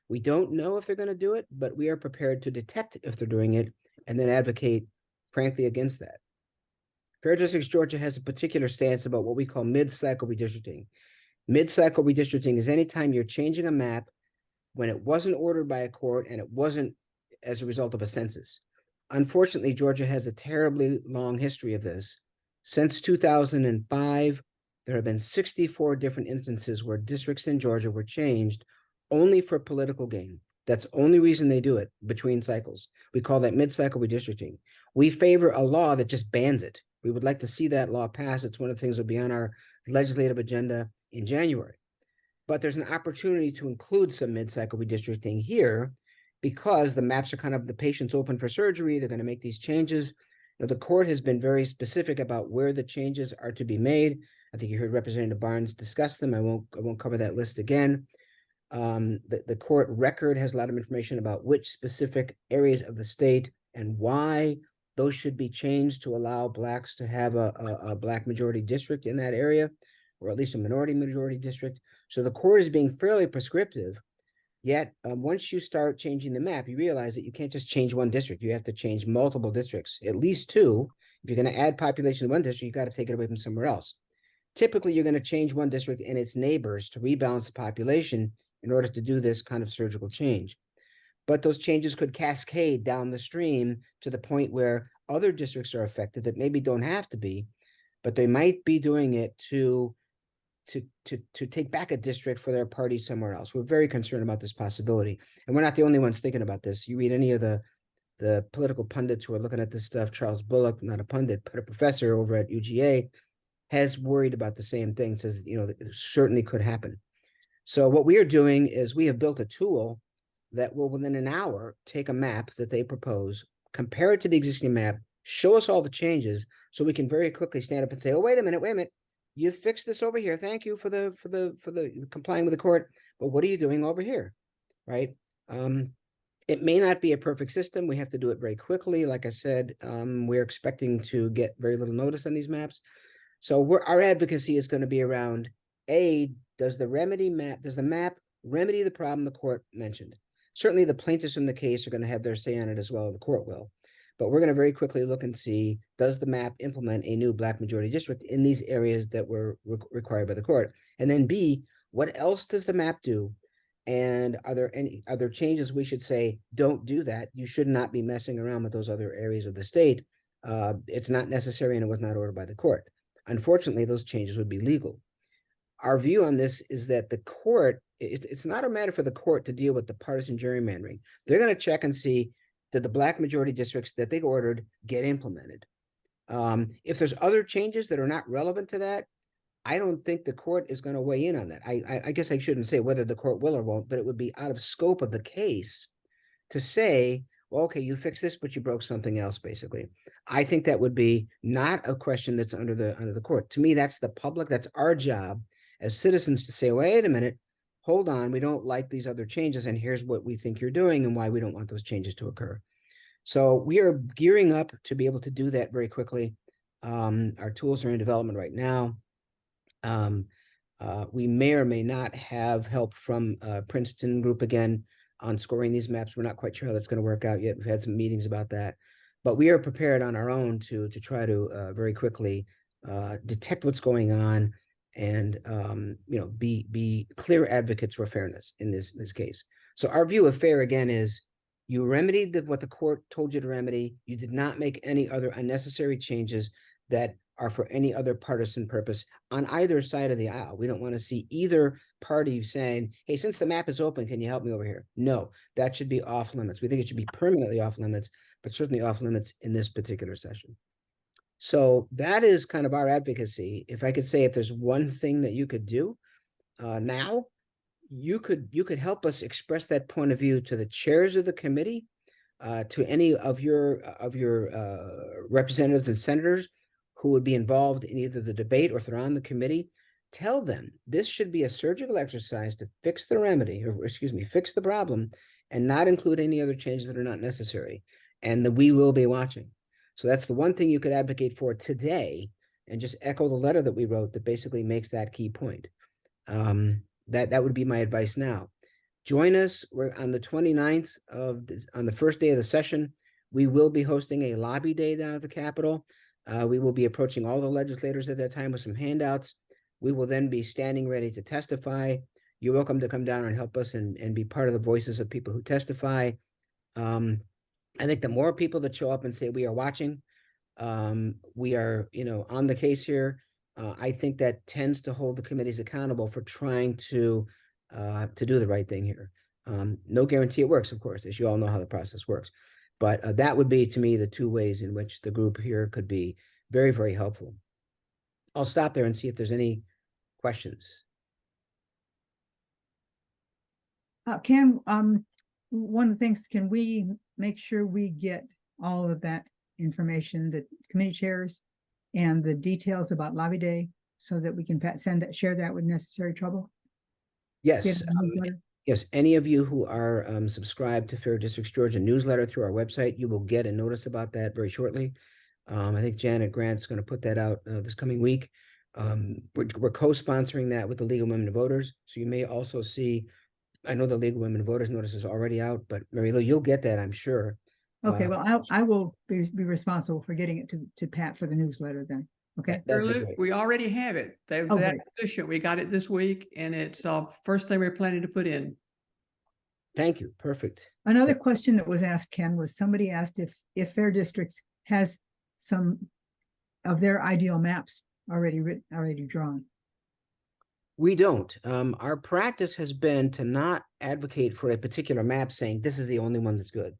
We don't know if they're going to do it, but we are prepared to detect if they're doing it and then advocate, frankly, against that. Fair Districts Georgia has a particular stance about what we call mid-cycle redistricting. Mid-cycle redistricting is anytime you're changing a map when it wasn't ordered by a court and it wasn't as a result of a census. Unfortunately, Georgia has a terribly long history of this. Since 2005, there have been 64 different instances where districts in Georgia were changed only for political gain. That's the only reason they do it between cycles. We call that mid-cycle redistricting. We favor a law that just bans it. We would like to see that law pass. It's one of the things that will be on our legislative agenda in January. But there's an opportunity to include some mid-cycle redistricting here because the maps are kind of the patient's open for surgery. They're going to make these changes. Now, the court has been very specific about where the changes are to be made. I think you heard Representative Barnes discuss them. I won't cover that list again. The court record has a lot of information about which specific areas of the state and why those should be changed to allow Blacks to have a Black majority district in that area, or at least a minority majority district. So the court is being fairly prescriptive. Yet, once you start changing the map, you realize that you can't just change one district. You have to change multiple districts, at least two. If you're going to add population to one district, you got to take it away from somewhere else. Typically, you're going to change one district and its neighbors to rebalance the population in order to do this kind of surgical change. But those changes could cascade down the stream to the point where other districts are affected that maybe don't have to be, but they might be doing it to take back a district for their party somewhere else. We're very concerned about this possibility. And we're not the only ones thinking about this. You read any of the political pundits who are looking at this stuff, Charles Bullock, not a pundit, but a professor over at UGA, has worried about the same thing, says, it certainly could happen. So what we are doing is we have built a tool that will within an hour take a map that they propose, compare it to the existing map, show us all the changes so we can very quickly stand up and say, oh, wait a minute. You fixed this over here. Thank you for the complying with the court. But what are you doing over here? Right? It may not be a perfect system. We have to do it very quickly. Like I said, we're expecting to get very little notice on these maps. So our advocacy is going to be around, does the map remedy the problem the court mentioned? Certainly the plaintiffs in the case are going to have their say on it as well, the court will. But we're going to very quickly look and see, does the map implement a new Black majority district in these areas that were required by the court? And then B, what else does the map do? And are there any other changes we should say, don't do that? You should not be messing around with those other areas of the state. It's not necessary and it was not ordered by the court. Unfortunately, those changes would be legal. Our view on this is that the court, it's not a matter for the court to deal with the partisan gerrymandering. They're going to check and see, did the Black majority districts that they ordered get implemented? If there's other changes that are not relevant to that, I don't think the court is going to weigh in on that. I guess I shouldn't say whether the court will or won't, but it would be out of scope of the case to say, well, okay, you fixed this, but you broke something else, basically. I think that would be not a question that's under the court. To me, that's the public, that's our job as citizens to say, wait a minute, hold on, we don't like these other changes, and here's what we think you're doing and why we don't want those changes to occur. So we are gearing up to be able to do that very quickly. Our tools are in development right now. We may or may not have help from Princeton Group again on scoring these maps. We're not quite sure how that's going to work out yet. We've had some meetings about that, but we are prepared on our own to try to very quickly detect what's going on and be clear advocates for fairness in this case. So our view of fair again is you remedied what the court told you to remedy. You did not make any other unnecessary changes that are for any other partisan purpose on either side of the aisle. We don't want to see either party saying, hey, since the map is open, can you help me over here? No, that should be off limits. We think it should be permanently off limits, but certainly off limits in this particular session. So that is kind of our advocacy. If I could say, if there's one thing that you could do now, you could help us express that point of view to the chairs of the committee to any of your representatives and senators who would be involved in either the debate or if they're on the committee, tell them this should be a surgical exercise to fix the remedy, or excuse me, fix the problem, and not include any other changes that are not necessary. And that we will be watching. So that's the one thing you could advocate for today, and just echo the letter that we wrote that basically makes that key point. That would be my advice now. Join us. We're on the 29th on the first day of the session. We will be hosting a lobby day down at the Capitol. We will be approaching all the legislators at that time with some handouts. We will then be standing ready to testify. You're welcome to come down and help us and be part of the voices of people who testify. I think the more people that show up and say we are watching, we are, on the case here. I think that tends to hold the committees accountable for trying to do the right thing here. No guarantee it works, of course, as you all know how the process works. But that would be, to me, the two ways in which the group here could be very, very helpful. I'll stop there and see if there's any questions. One of the things, can we make sure we get all of that information, the committee chairs and the details about lobby day, so that we can share that with Necessary Trouble? Yes. Yes, any of you who are subscribed to Fair Districts Georgia newsletter through our website, you will get a notice about that very shortly. I think Janet Grant's going to put that out this coming week. We're co-sponsoring that with the League of Women Voters. So you may also see, I know the League of Women Voters notice is already out, but Mary Lou, you'll get that, I'm sure. Okay, well, I will be responsible for getting it to Pat for the newsletter then. Okay. We already have it. That position, we got it this week, and it's first thing we're planning to put in. Thank you. Perfect. Another question that was asked, Ken, was somebody asked if Fair Districts has some of their ideal maps already drawn. We don't. Our practice has been to not advocate for a particular map saying this is the only one that's good.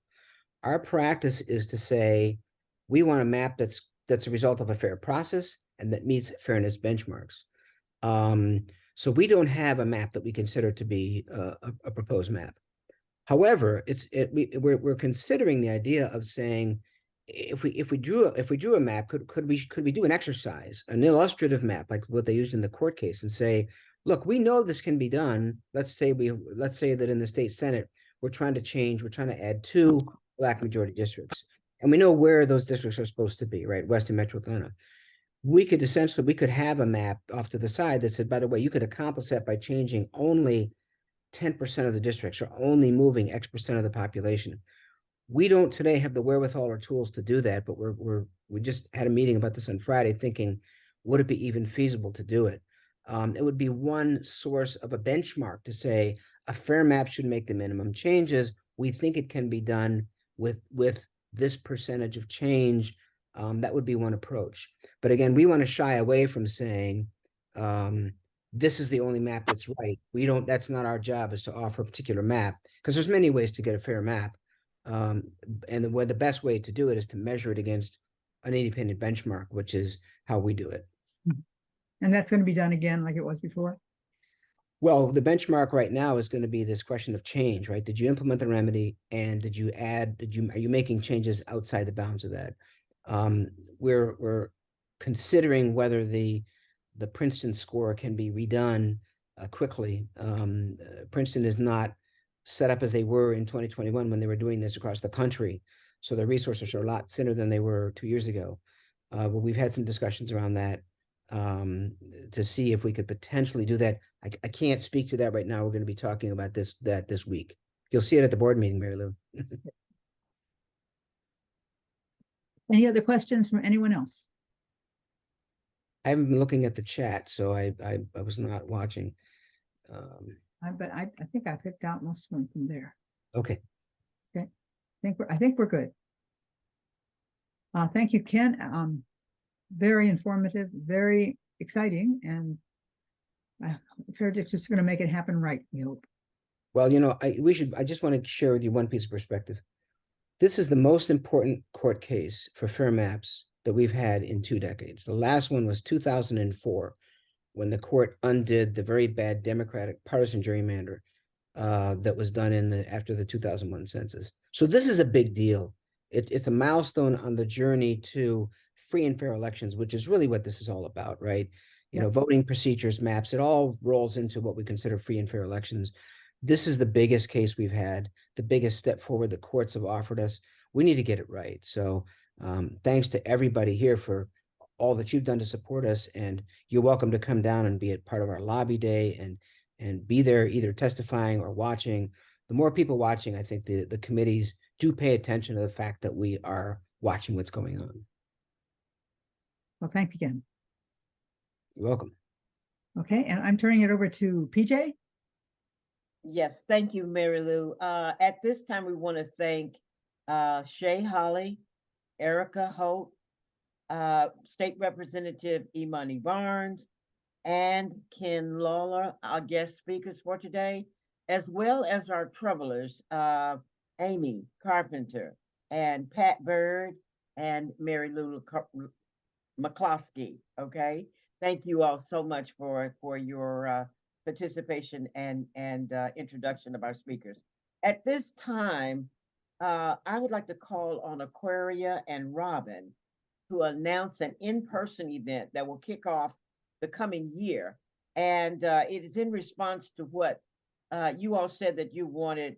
Our practice is to say we want a map that's a result of a fair process and that meets fairness benchmarks. So we don't have a map that we consider to be a proposed map. However, we're considering the idea of saying, if we drew a map, could we do an exercise, an illustrative map like what they used in the court case, and say, look, we know this can be done. Let's say that in the state Senate we're trying to add 2 Black majority districts, and we know where those districts are supposed to be, right? West and Metro Atlanta. We could have a map off to the side that said, by the way, you could accomplish that by changing only 10% of the districts or only moving X% of the population. We don't today have the wherewithal or tools to do that, but we just had a meeting about this on Friday thinking, would it be even feasible to do it? It would be one source of a benchmark to say a fair map should make the minimum changes. We think it can be done with this percentage of change. That would be one approach. But again, we want to shy away from saying, this is the only map that's right. That's not our job, is to offer a particular map, because there's many ways to get a fair map. And the best way to do it is to measure it against an independent benchmark, which is how we do it. And that's going to be done again like it was before? Well, the benchmark right now is going to be this question of change, right? Did you implement the remedy, and are you making changes outside the bounds of that? We're considering whether the Princeton score can be redone quickly. Princeton is not set up as they were in 2021 when they were doing this across the country. So their resources are a lot thinner than they were 2 years ago. But we've had some discussions around that to see if we could potentially do that. I can't speak to that right now. We're going to be talking about this week. You'll see it at the board meeting, Mary Lou. Any other questions from anyone else? I haven't been looking at the chat, so I was not watching. But I think I picked out most of them from there. Okay. Okay. I think we're good. Thank you, Ken. Very informative, very exciting, and Fair Districts is going to make it happen right, we hope. Well, I just want to share with you one piece of perspective. This is the most important court case for fair maps that we've had in 2 decades. The last one was 2004, when the court undid the very bad Democratic partisan gerrymander that was done after the 2001 census. So this is a big deal. It's a milestone on the journey to free and fair elections, which is really what this is all about, right? You know, voting procedures, maps, it all rolls into what we consider free and fair elections. This is the biggest case we've had, the biggest step forward the courts have offered us. We need to get it right. So thanks to everybody here for all that you've done to support us. And you're welcome to come down and be a part of our lobby day and be there either testifying or watching. The more people watching, I think the committees do pay attention to the fact that we are watching what's going on. Well, thanks again. You're welcome. Okay, and I'm turning it over to PJ. Yes, thank you, Mary Lou. At this time, we want to thank Shay, Holley, Erica Holt, State Representative Imani Barnes, and Ken Lawler, our guest speakers for today, as well as our troublers, Amy Carpenter and Pat Bird and Mary Lou McCloskey. Okay, thank you all so much for your participation and introduction of our speakers. At this time, I would like to call on Aquaria and Robin to announce an in-person event that will kick off the coming year. And it is in response to what you all said, that you wanted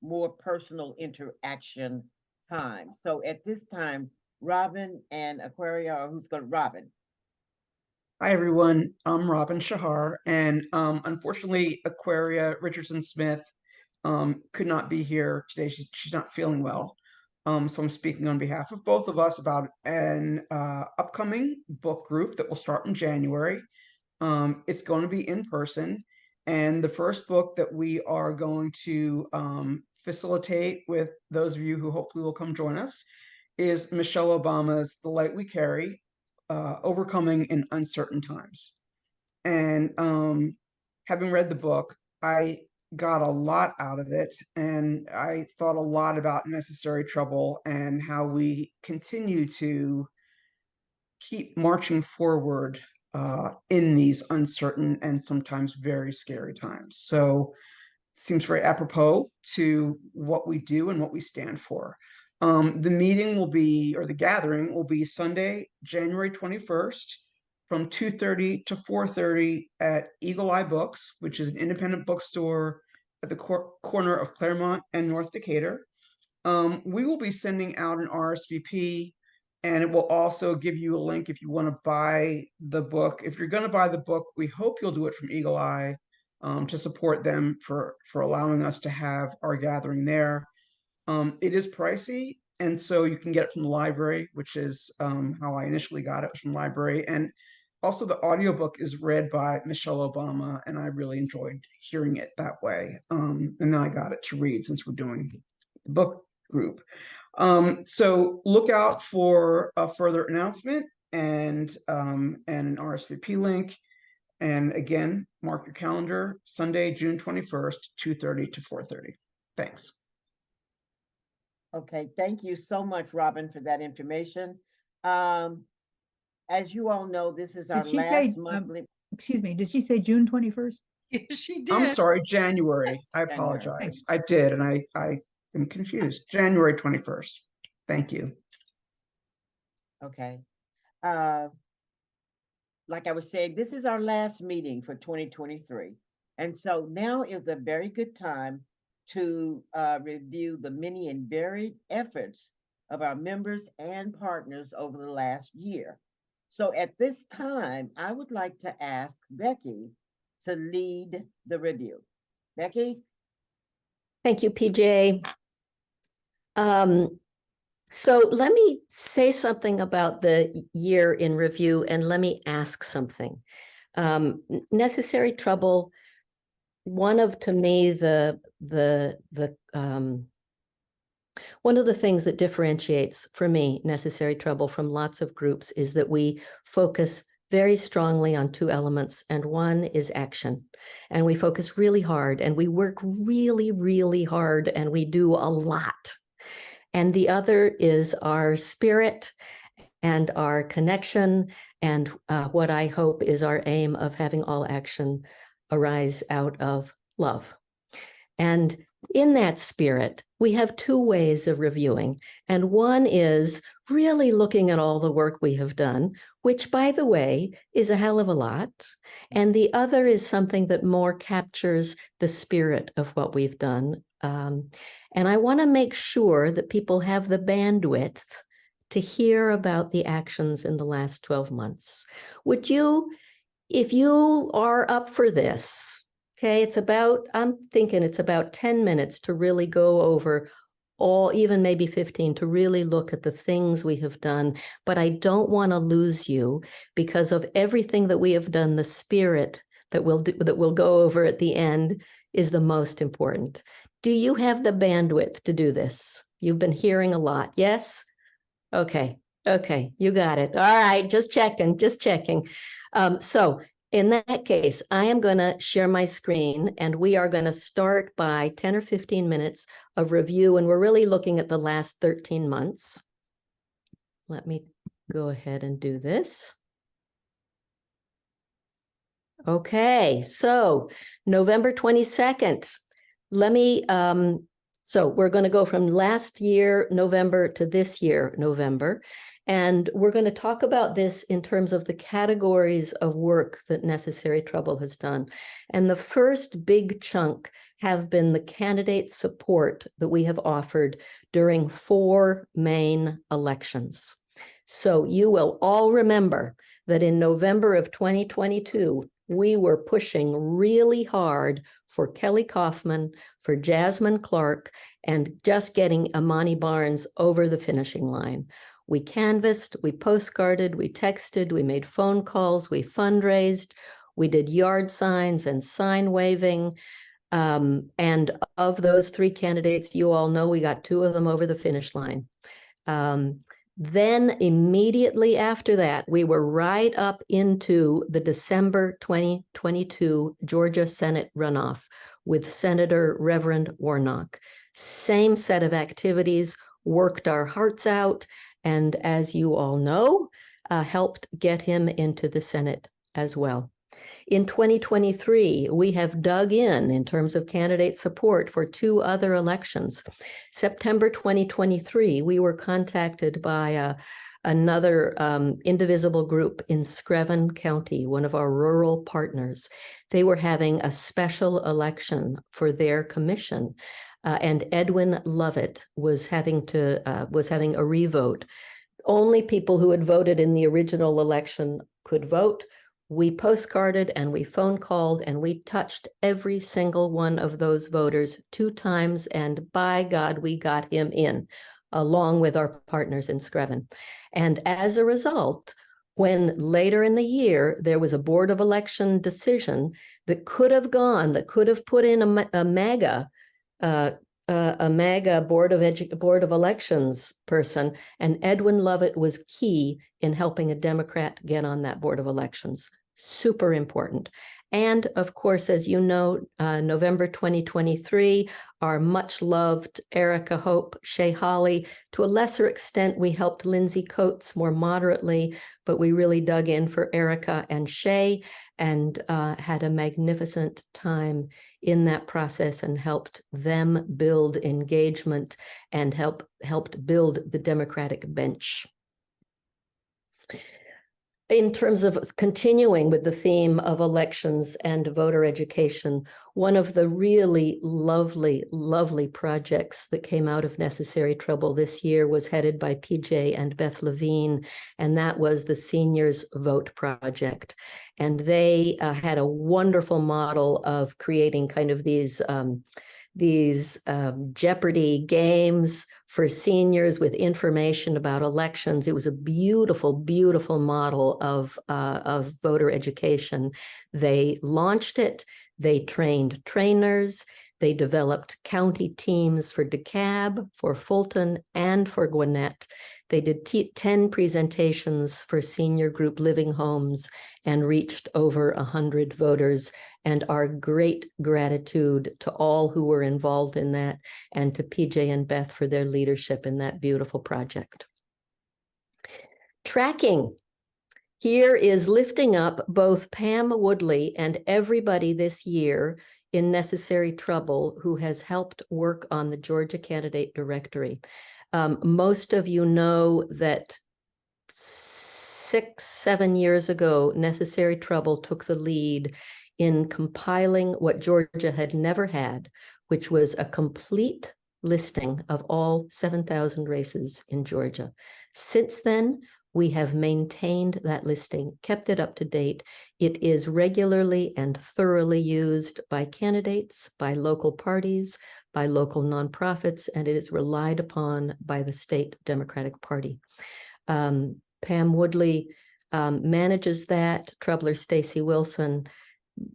more personal interaction time. So at this time, Robin and Aquaria, or who's going to, Robin? Hi, everyone. I'm Robin Shahar, and unfortunately, Aquaria Richardson-Smith could not be here today. She's not feeling well. So I'm speaking on behalf of both of us about an upcoming book group that will start in January. It's going to be in person, and the first book that we are going to facilitate with those of you who hopefully will come join us is Michelle Obama's The Light We Carry, Overcoming in Uncertain Times. And having read the book, I got a lot out of it, and I thought a lot about Necessary Trouble and how we continue to keep marching forward in these uncertain and sometimes very scary times. So it seems very apropos to what we do and what we stand for. The meeting will be, or the gathering will be Sunday, January 21st from 2:30 to 4:30 at Eagle Eye Books, which is an independent bookstore at the corner of Claremont and North Decatur. We will be sending out an RSVP, and it will also give you a link if you want to buy the book. If you're going to buy the book, we hope you'll do it from Eagle Eye to support them for allowing us to have our gathering there. It is pricey, and so you can get it from the library, which is how I initially got it, from the library. And also the audiobook is read by Michelle Obama, and I really enjoyed hearing it that way. And then I got it to read since we're doing the book group. So look out for a further announcement and an RSVP link. And again, mark your calendar, Sunday, June 21st, 2:30 to 4:30. Thanks. Okay, thank you so much, Robin, for that information. As you all know, this is our last monthly. Excuse me, did she say June 21st? She did. I'm sorry, January. I January. apologize. I did, and I am confused. January 21st. Thank you. Okay. Like I was saying, this is our last meeting for 2023. And so now is a very good time to review the many and varied efforts of our members and partners over the last year. So at this time, I would like to ask Becky to lead the review. Becky? Thank you, PJ. So let me say something about the year in review, and let me ask something. Necessary Trouble, one of, to me, one of the things that differentiates, for me, Necessary Trouble from lots of groups is that we focus very strongly on two elements, and one is action. And we focus really hard, and we work really, really hard, and we do a lot. And the other is our spirit and our connection, and what I hope is our aim of having all action arise out of love. And in that spirit, we have two ways of reviewing. And one is really looking at all the work we have done, which, by the way, is a hell of a lot. And the other is something that more captures the spirit of what we've done. And I want to make sure that people have the bandwidth to hear about the actions in the last 12 months. Would you, if you are up for this, okay, I'm thinking it's about 10 minutes to really go over all, even maybe 15, to really look at the things we have done. But I don't want to lose you because of everything that we have done. The spirit that we'll go over at the end is the most important. Do you have the bandwidth to do this? You've been hearing a lot. Yes? Okay. You got it. All right. Just checking. So in that case, I am going to share my screen and we are going to start by 10 or 15 minutes of review. And we're really looking at the last 13 months. Let me go ahead and do this. Okay. So November 22nd, so we're going to go from last year, November, to this year, November. And we're going to talk about this in terms of the categories of work that Necessary Trouble has done. And the first big chunk have been the candidate support that we have offered during 4 main elections. So you will all remember that in November of 2022, we were pushing really hard for Kelly Kaufman, for Jasmine Clark, and just getting Imani Barnes over the finishing line. We canvassed, we postcarded, we texted, we made phone calls, we fundraised, we did yard signs and sign waving. And of those 3 candidates, you all know we got 2 of them over the finish line. Then immediately after that, we were right up into the December 2022 Georgia Senate runoff with Senator Reverend Warnock. Same set of activities, worked our hearts out, and as you all know, helped get him into the Senate as well. In 2023, we have dug in terms of candidate support for 2 other elections. September 2023, we were contacted by another indivisible group in Screven County, one of our rural partners. They were having a special election for their commission, and Edwin Lovett was having a revote. Only people who had voted in the original election could vote. We postcarded and we phone called and we touched every single one of those voters 2 times, and by God, we got him in, along with our partners in Screven. And as a result, when later in the year, there was a Board of Election decision that could have put in a MAGA Board of Elections person, and Edwin Lovett was key in helping a Democrat get on that Board of Elections. Super important. And of course, as you know, November 2023, our much loved Erica Hope, Shay Holley. To a lesser extent, we helped Lindsay Coates more moderately, but we really dug in for Erica and Shay and had a magnificent time in that process and helped them build engagement and helped build the Democratic bench. In terms of continuing with the theme of elections and voter education, one of the really lovely, lovely projects that came out of Necessary Trouble this year was headed by PJ and Beth Levine, and that was the Seniors Vote Project. And they had a wonderful model of creating kind of these Jeopardy games for seniors with information about elections. It was a beautiful, beautiful model of voter education. They launched it. They trained trainers. They developed county teams for DeKalb, for Fulton, and for Gwinnett. They did 10 presentations for senior group living homes and reached over 100 voters. And our great gratitude to all who were involved in that, and to PJ and Beth for their leadership in that beautiful project. Tracking. Here is lifting up both Pam Woodley and everybody this year in necessary trouble who has helped work on the Georgia candidate directory. Most of you know that 6-7 years ago, Necessary Trouble took the lead in compiling what Georgia had never had, which was a complete listing of all 7,000 races in Georgia. Since then, we have maintained that listing, kept it up to date. It is regularly and thoroughly used by candidates, by local parties, by local nonprofits, and it is relied upon by the state Democratic Party. Pam Woodley manages that. Troubler Stacy Wilson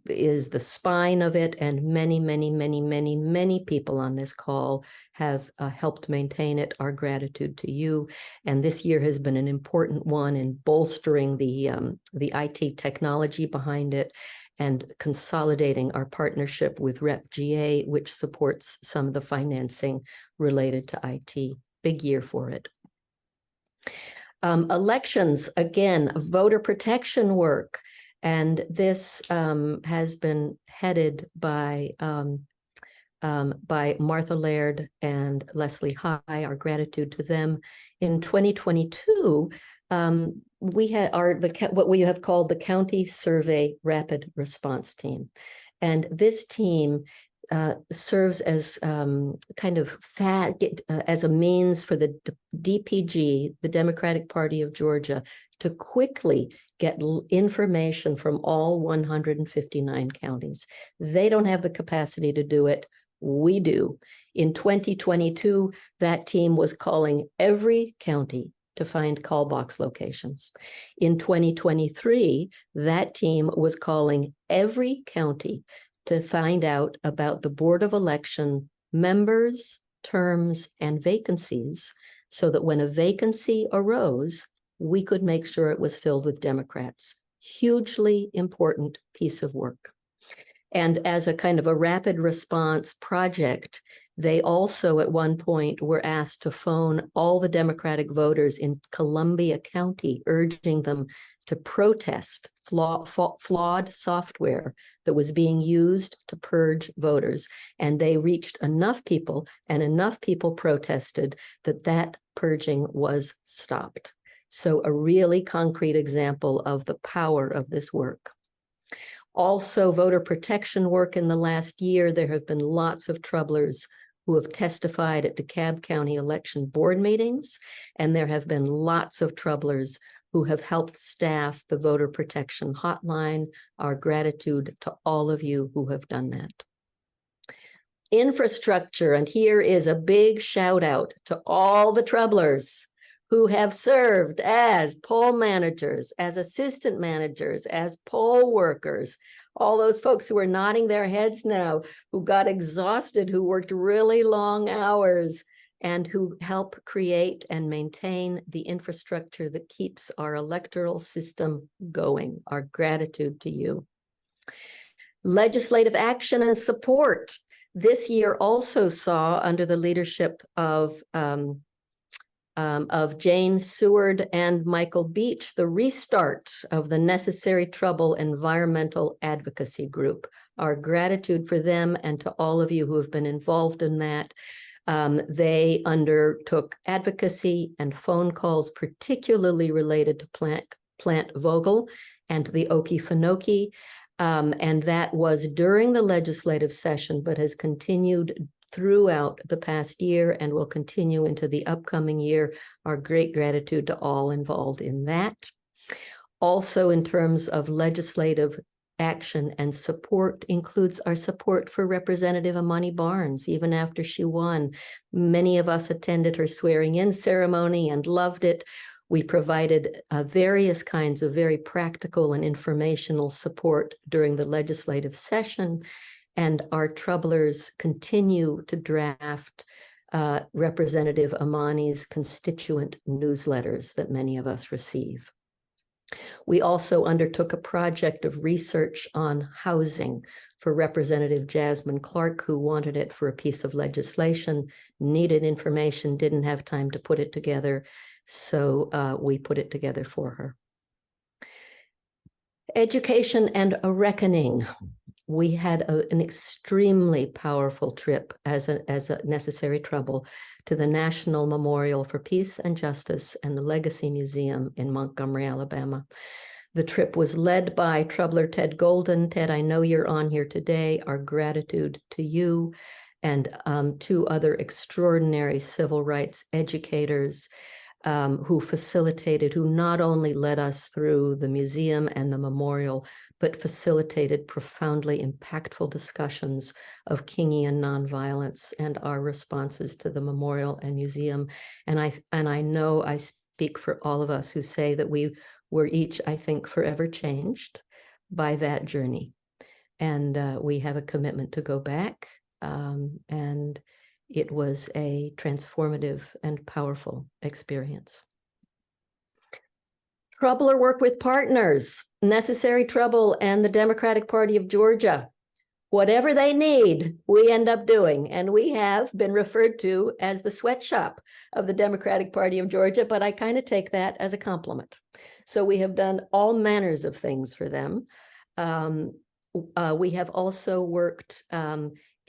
is the spine of it, and many, many, many, many, many people on this call have helped maintain it. Our gratitude to you. And this year has been an important one in bolstering the IT technology behind it and consolidating our partnership with RepGA, which supports some of the financing related to IT. Big year for it. Elections, again, voter protection work. And this has been headed by Martha Laird and Leslie High. Our gratitude to them. In 2022, we had what we have called the County Survey Rapid Response Team, and this team serves as kind of as a means for the DPG, the Democratic Party of Georgia, to quickly get information from all 159 counties. They don't have the capacity to do it. We do. In 2022, that team was calling every county to find call box locations. In 2023, that team was calling every county to find out about the Board of Election members, terms, and vacancies, so that when a vacancy arose, we could make sure it was filled with Democrats. Hugely important piece of work. And as a kind of a rapid response project, they also at one point were asked to phone all the Democratic voters in Columbia County, urging them to protest flawed software that was being used to purge voters. And they reached enough people, and enough people protested that purging was stopped. So a really concrete example of the power of this work. Also, voter protection work in the last year. There have been lots of troublers who have testified at DeKalb County election board meetings, and there have been lots of troublers who have helped staff the voter protection hotline. Our gratitude to all of you who have done that. Infrastructure, and here is a big shout out to all the troublers who have served as poll managers, as assistant managers, as poll workers, all those folks who are nodding their heads now, who got exhausted, who worked really long hours, and who help create and maintain the infrastructure that keeps our electoral system going. Our gratitude to you. Legislative action and support. This year also saw, under the leadership of Jane Seward and Michael Beach, the restart of the Necessary Trouble Environmental Advocacy Group. Our gratitude for them and to all of you who have been involved in that. They undertook advocacy and phone calls, particularly related to Plant Vogel and the Okefenokee. And that was during the legislative session, but has continued throughout the past year and will continue into the upcoming year. Our great gratitude to all involved in that. Also, in terms of legislative action and support, includes our support for Representative Imani Barnes. Even after she won, many of us attended her swearing-in ceremony and loved it. We provided various kinds of very practical and informational support during the legislative session. And our troublers continue to draft Representative Imani's constituent newsletters that many of us receive. We also undertook a project of research on housing for Representative Jasmine Clark, who wanted it for a piece of legislation, needed information, didn't have time to put it together. So we put it together for her. Education and a reckoning. we had an extremely powerful trip as a necessary trouble to the National Memorial for Peace and Justice and the Legacy Museum in Montgomery, Alabama. The trip was led by Troubler Ted Golden. Ted, I know you're on here today. Our gratitude to you and 2 other extraordinary civil rights educators who facilitated, who not only led us through the museum and the memorial, but facilitated profoundly impactful discussions of Kingian nonviolence and our responses to the memorial and museum. And I know I speak for all of us who say that we were each, I think, forever changed by that journey. And we have a commitment to go back. And it was a transformative and powerful experience. Troubler work with partners, Necessary Trouble and the Democratic Party of Georgia. Whatever they need, we end up doing. And we have been referred to as the sweatshop of the Democratic Party of Georgia, but I kind of take that as a compliment. So we have done all manners of things for them. We have also worked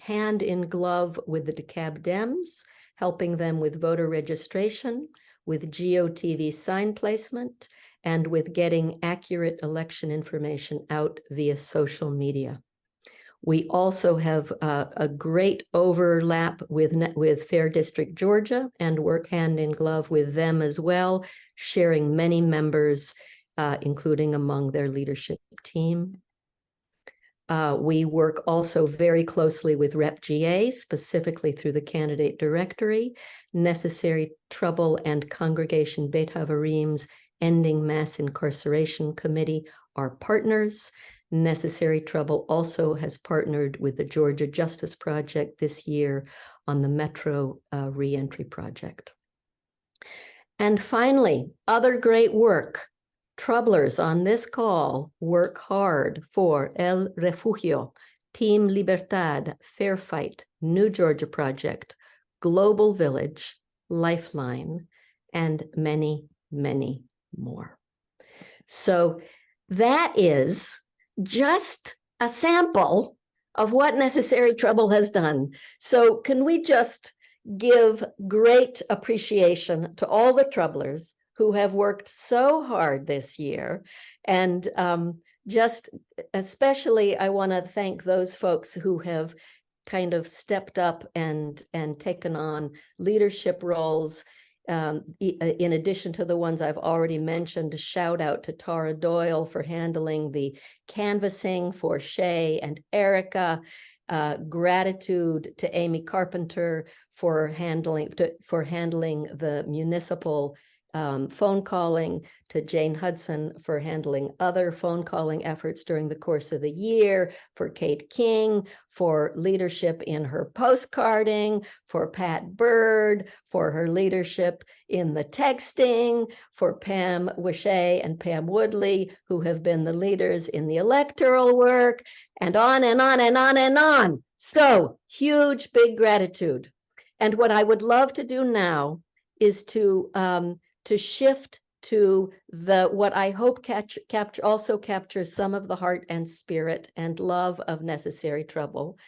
hand in glove with the DeKalb Dems, helping them with voter registration, with GeoTV sign placement, and with getting accurate election information out via social media. We also have a great overlap with Fair District Georgia and work hand in glove with them as well, sharing many members, including among their leadership team. We work also very closely with Rep GA, specifically through the candidate directory, Necessary Trouble and Congregation Beit Havarim's Ending Mass Incarceration Committee are partners. Necessary Trouble also has partnered with the Georgia Justice Project this year on the Metro Reentry Project. And finally, other great work. Troublers on this call work hard for El Refugio, Team Libertad, Fair Fight, New Georgia Project, Global Village, Lifeline, and many, many more. So that is just a sample of what Necessary Trouble has done. So can we just give great appreciation to all the troublers who have worked so hard this year. And just especially, I want to thank those folks who have kind of stepped up and taken on leadership roles. In addition to the ones I've already mentioned, a shout out to Tara Doyle for handling the canvassing for Shay and Erica. Gratitude to Amy Carpenter for handling the municipal phone calling, to Jane Hudson for handling other phone calling efforts during the course of the year, for Kate King for leadership in her postcarding, for Pat Bird for her leadership in the texting, for Pam Wishay and Pam Woodley, who have been the leaders in the electoral work, and on and on and on and on. So huge, big gratitude. And what I would love to do now is to shift to what I hope also captures some of the heart and spirit and love of Necessary Trouble.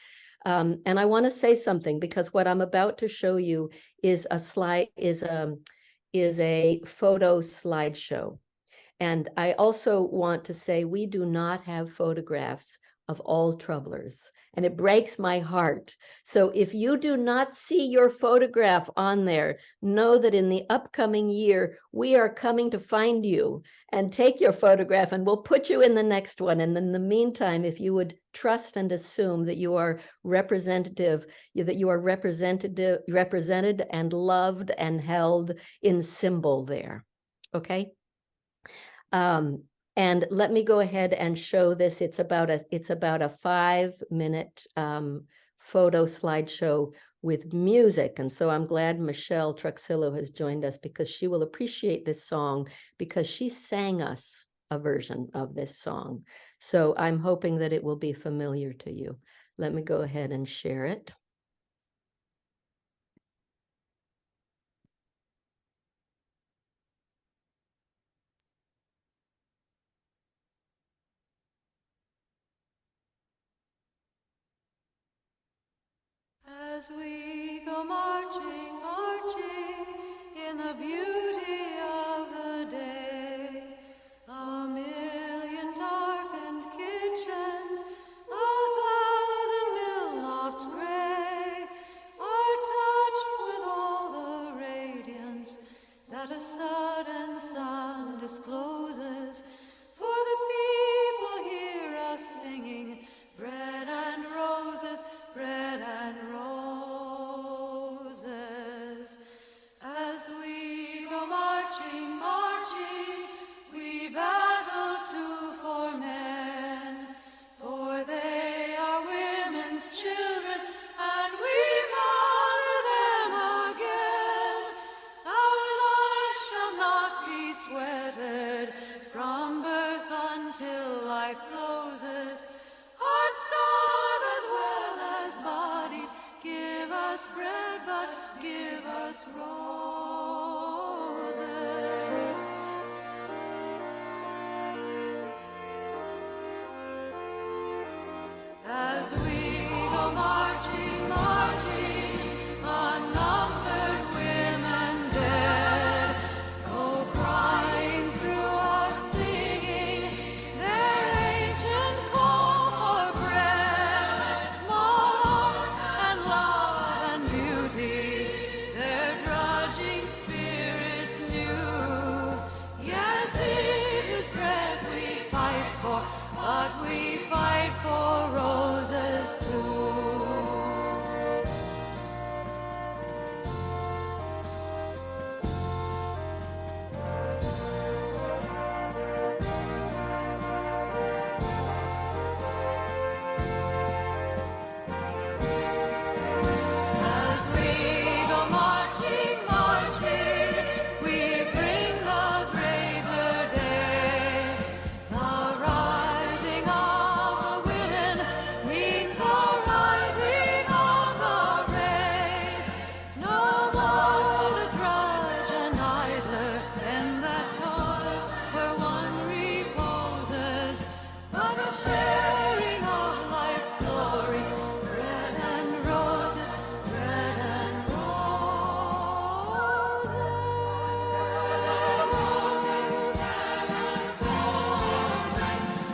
And I want to say something, because what I'm about to show you is a photo slideshow. And I also want to say we do not have photographs of all troublers, and it breaks my heart. So if you do not see your photograph on there, know that in the upcoming year, we are coming to find you and take your photograph, and we'll put you in the next one. And in the meantime, if you would trust and assume that you are represented and loved and held in symbol there, okay? And let me go ahead and show this. It's about a 5-minute photo slideshow with music. And so I'm glad Michelle Truxillo has joined us, because she will appreciate this song, because she sang us a version of this song. So I'm hoping that it will be familiar to you. Let me go ahead and share it. As we go marching, marching in the beauty of the day, a million darkened kitchens, 1,000 mill lofts gray, are touched with all the radiance that a sudden sun discloses. For the people hear us singing, bread and roses, bread and roses. As we go marching, marching, we battle too for men, for they are women's children, and we mother them again. Our life shall not be sweated from birth until life closes. Hearts starve as well as bodies. Give us bread, but give us roses. As we go marching, marching, unnumbered women dead go crying through our singing their ancient call for bread, small art and love and beauty, their drudging spirits new. Yes, it is bread we fight for, but we fight for roses too. As we go marching, marching, we bring the graver days. The rising of the women means the rising of the race. No more the drudge and idler tend that toil where one reposes, but a sharing of life's glories. Bread and roses, bread and roses.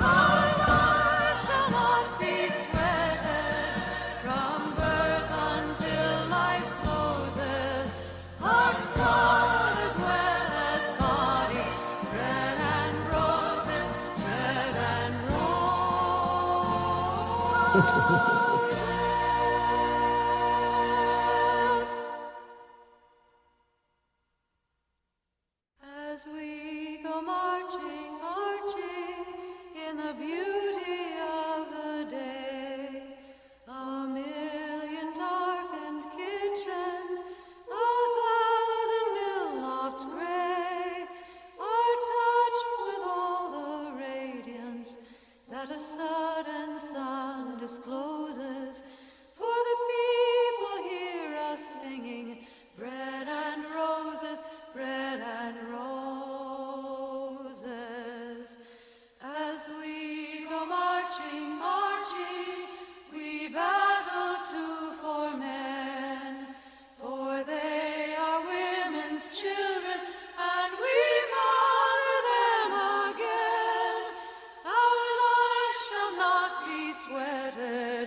Our life shall not be sweated from birth until life closes. Hearts starve as well as bodies. Bread and roses, bread and roses. As we go marching, marching in the beauty of the day, a million darkened kitchens, 1,000 mill lofts gray, are touched with all the radiance that a sudden sun discloses. For the people hear us singing, bread and roses, bread and roses. As we go marching, marching, we battle too for men, for they are women's children, and we mother them again. Our life shall not be sweated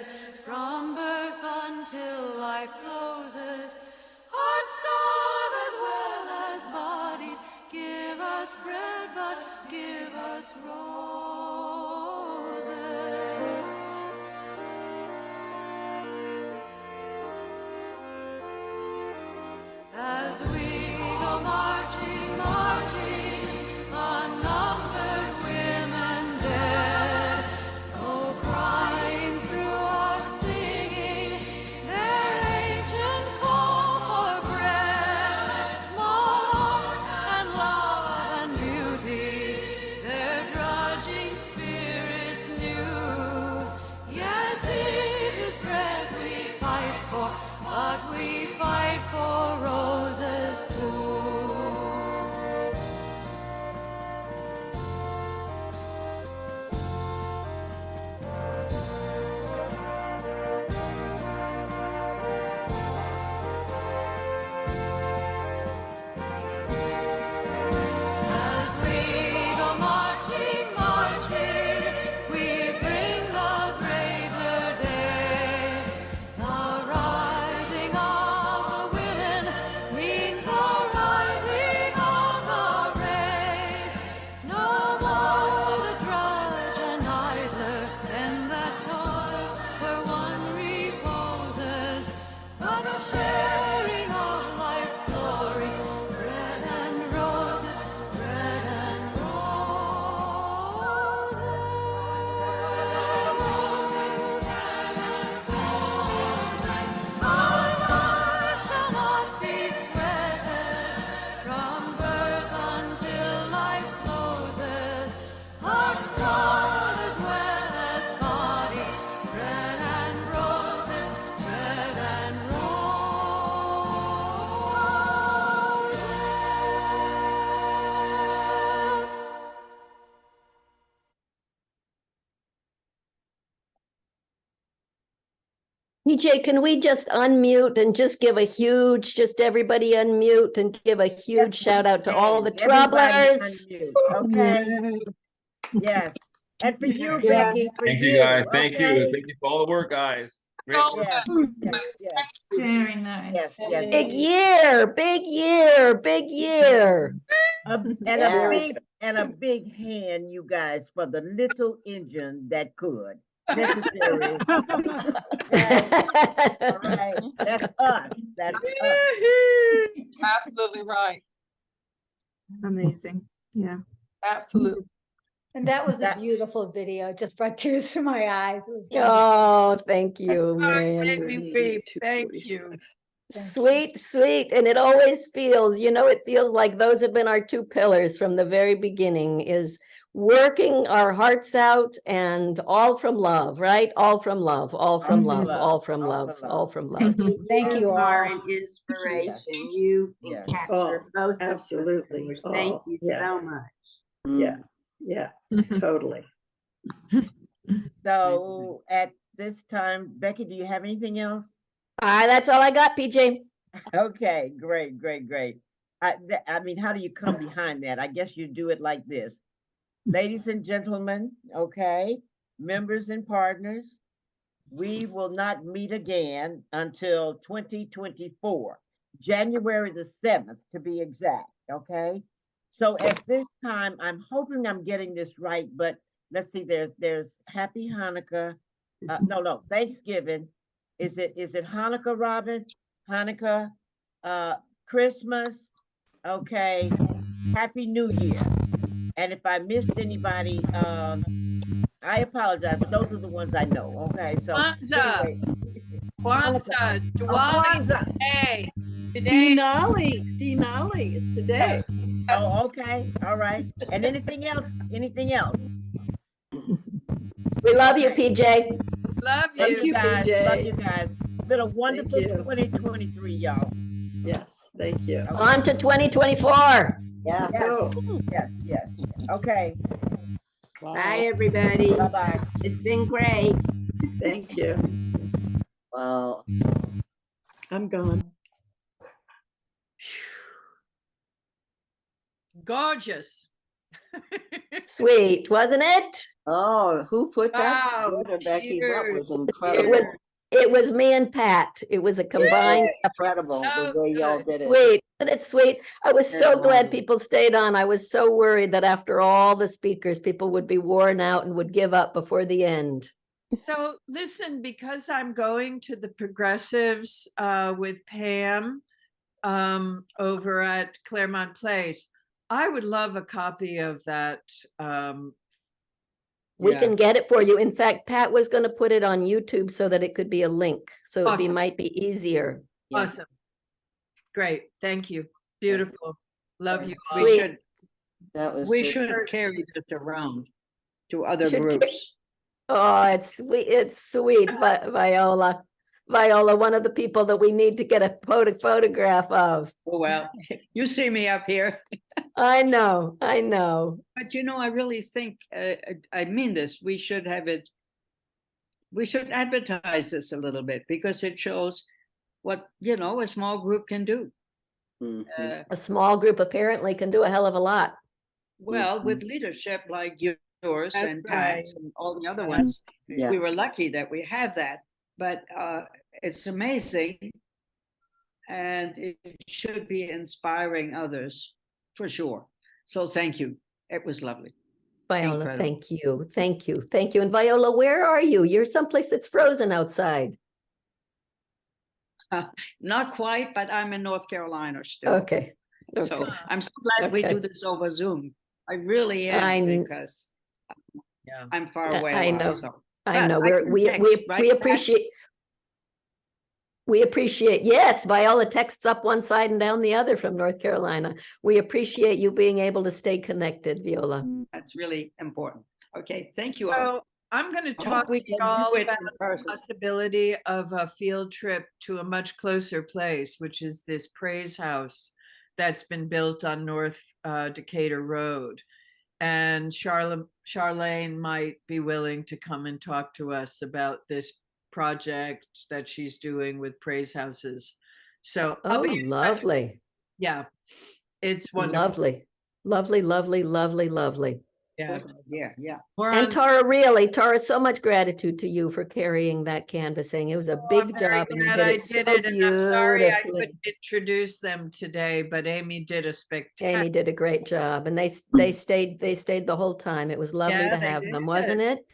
PJ, can we just unmute and just give a huge, just everybody unmute and give a huge shout out to all the Everybody troublers? unmute, okay? Yes. And for you, Yeah. Becky, for Thank you, guys. Thank you. okay? Thank you for all the work, guys. Great work. Yes, yes, Very nice. yes, yes. Big year, big year, big year. And a big hand, you guys, for the little engine that could. Necessary. All right, that's us. That's us. Absolutely right. Amazing. Yeah. Absolutely. And that was a That- beautiful video. It just brought tears to my eyes. It was wonderful. Oh, thank you, Made Marion. me weep. Thank you. Sweet, sweet. And it always feels, it feels like those have been our two pillars from the very beginning, is working our hearts out and all from love, right? All from love, all from love, all from love, all from love. Thank you all. are an inspiration. You Yes. capture both of absolutely. those. Thank Oh, you yeah. so much. Yeah, yeah, totally. So at this time, Becky, do you have anything else? That's all I got, PJ. Okay, great, great, great. I mean, how do you come behind that? I guess you do it like this. Ladies and gentlemen, okay, members and partners, we will not meet again until 2024, January the 7th to be exact, okay? So at this time, I'm hoping I'm getting this right, but let's see, there's Happy Hanukkah, no, Thanksgiving. Is it Hanukkah, Robin? Hanukkah, Christmas, okay, Happy New Year. And if I missed anybody, I apologize, but those are the ones I know, okay? So Kwanzaa. anyway. Kwanzaa. Oh, Diwali. Kwanzaa. Hey. Today. Denali is today. Oh, okay, all right. And anything else? Anything else? We love you, PJ. Love Love you. you guys. PJ. Love you guys. It's been a wonderful you. 2023, y'all. Yes, thank you. On to 2024. Yeah. Yes. Okay. Bye, everybody. Bye-bye. It's been great. Thank you. Wow. I'm gone. Gorgeous. Sweet, wasn't it? Oh, who put that Wow, together, Becky? That was cheers. incredible. It was me and Pat. It was a combined Incredible the So way y'all good. did it. Sweet, and it's sweet. I was so Yeah. glad people stayed on. I was so worried that after all the speakers, people would be worn out and would give up before the end. So listen, because I'm going to the Progressives with Pam over at Claremont Place, I would love a copy of that. We Yeah. can get it for you. In fact, Pat was going to put it on YouTube so that it could be a link. So it Awesome. might be easier. Awesome. Great. Thank you. Beautiful. Love you all. Sweet. That was We just- should carry this around to other Should groups. Oh, it's sweet. It's sweet, Viola. Viola, one of the people that we need to get a photograph of. Oh, well, you see me up here. I know. But I really think, I mean this, we should have it, we should advertise this a little bit because it shows what, a small group can do. A small group apparently can do a hell of a lot. Well, with leadership like yours That's and right. Pat's and all the other ones, Yeah. we were lucky that we have that. But it's amazing, and it should be inspiring others for sure. So thank you. It was lovely. Viola, Incredible. thank you. Thank you. Thank you. And Viola, where are you? You're someplace that's frozen outside. Not quite, but I'm in North Carolina still. Okay. So Okay. I'm so glad we Okay. do this over Zoom. I really am I kn- because I'm far Yeah, away. I a lot, know. so. I But know. I can We text, right, Pat? appreciate. We appreciate, yes, Viola texts up one side and down the other from North Carolina. We appreciate you being able to stay connected, Viola. That's really important. Okay, thank you all. So I'm going to I hope talk we to can you all do it about in the person. possibility of a field trip to a much closer place, which is this Praise House that's been built on North Decatur Road. And Charlene might be willing to come and talk to us about this project that she's doing with Praise Houses. So I'll Oh, be in touch. lovely, Yeah, it's wonderful. lovely, lovely, lovely, lovely, lovely. Yeah. Yeah. We're And on- Tara, really, Tara, so much gratitude to you for carrying that canvassing. It was a I'm big very job and you glad did I it so did it, and I'm sorry I beautifully. couldn't introduce them today, but Amy did a spectacular. Amy did a great job and they stayed the whole time. It was lovely Yeah, to they have them, did. wasn't it?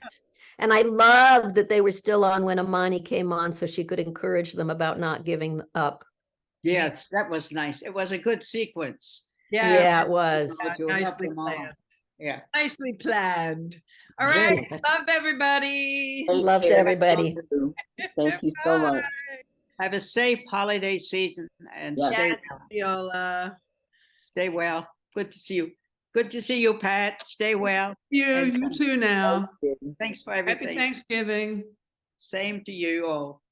And I loved that they were still on when Imani came on so she could encourage them about not giving up. Yes, that was nice. It was a good sequence. Yeah, it was. To help Nicely them all. planned. Yeah. Nicely planned. All Very right. Love everybody. Loved everybody. Thank you so much. Have a safe holiday season and Yes. stay Yes, Viola. stay well. Good to see you. Good to see you, Pat. Stay well. You too now. Thanks for Happy everything. Thanksgiving. Same to you all.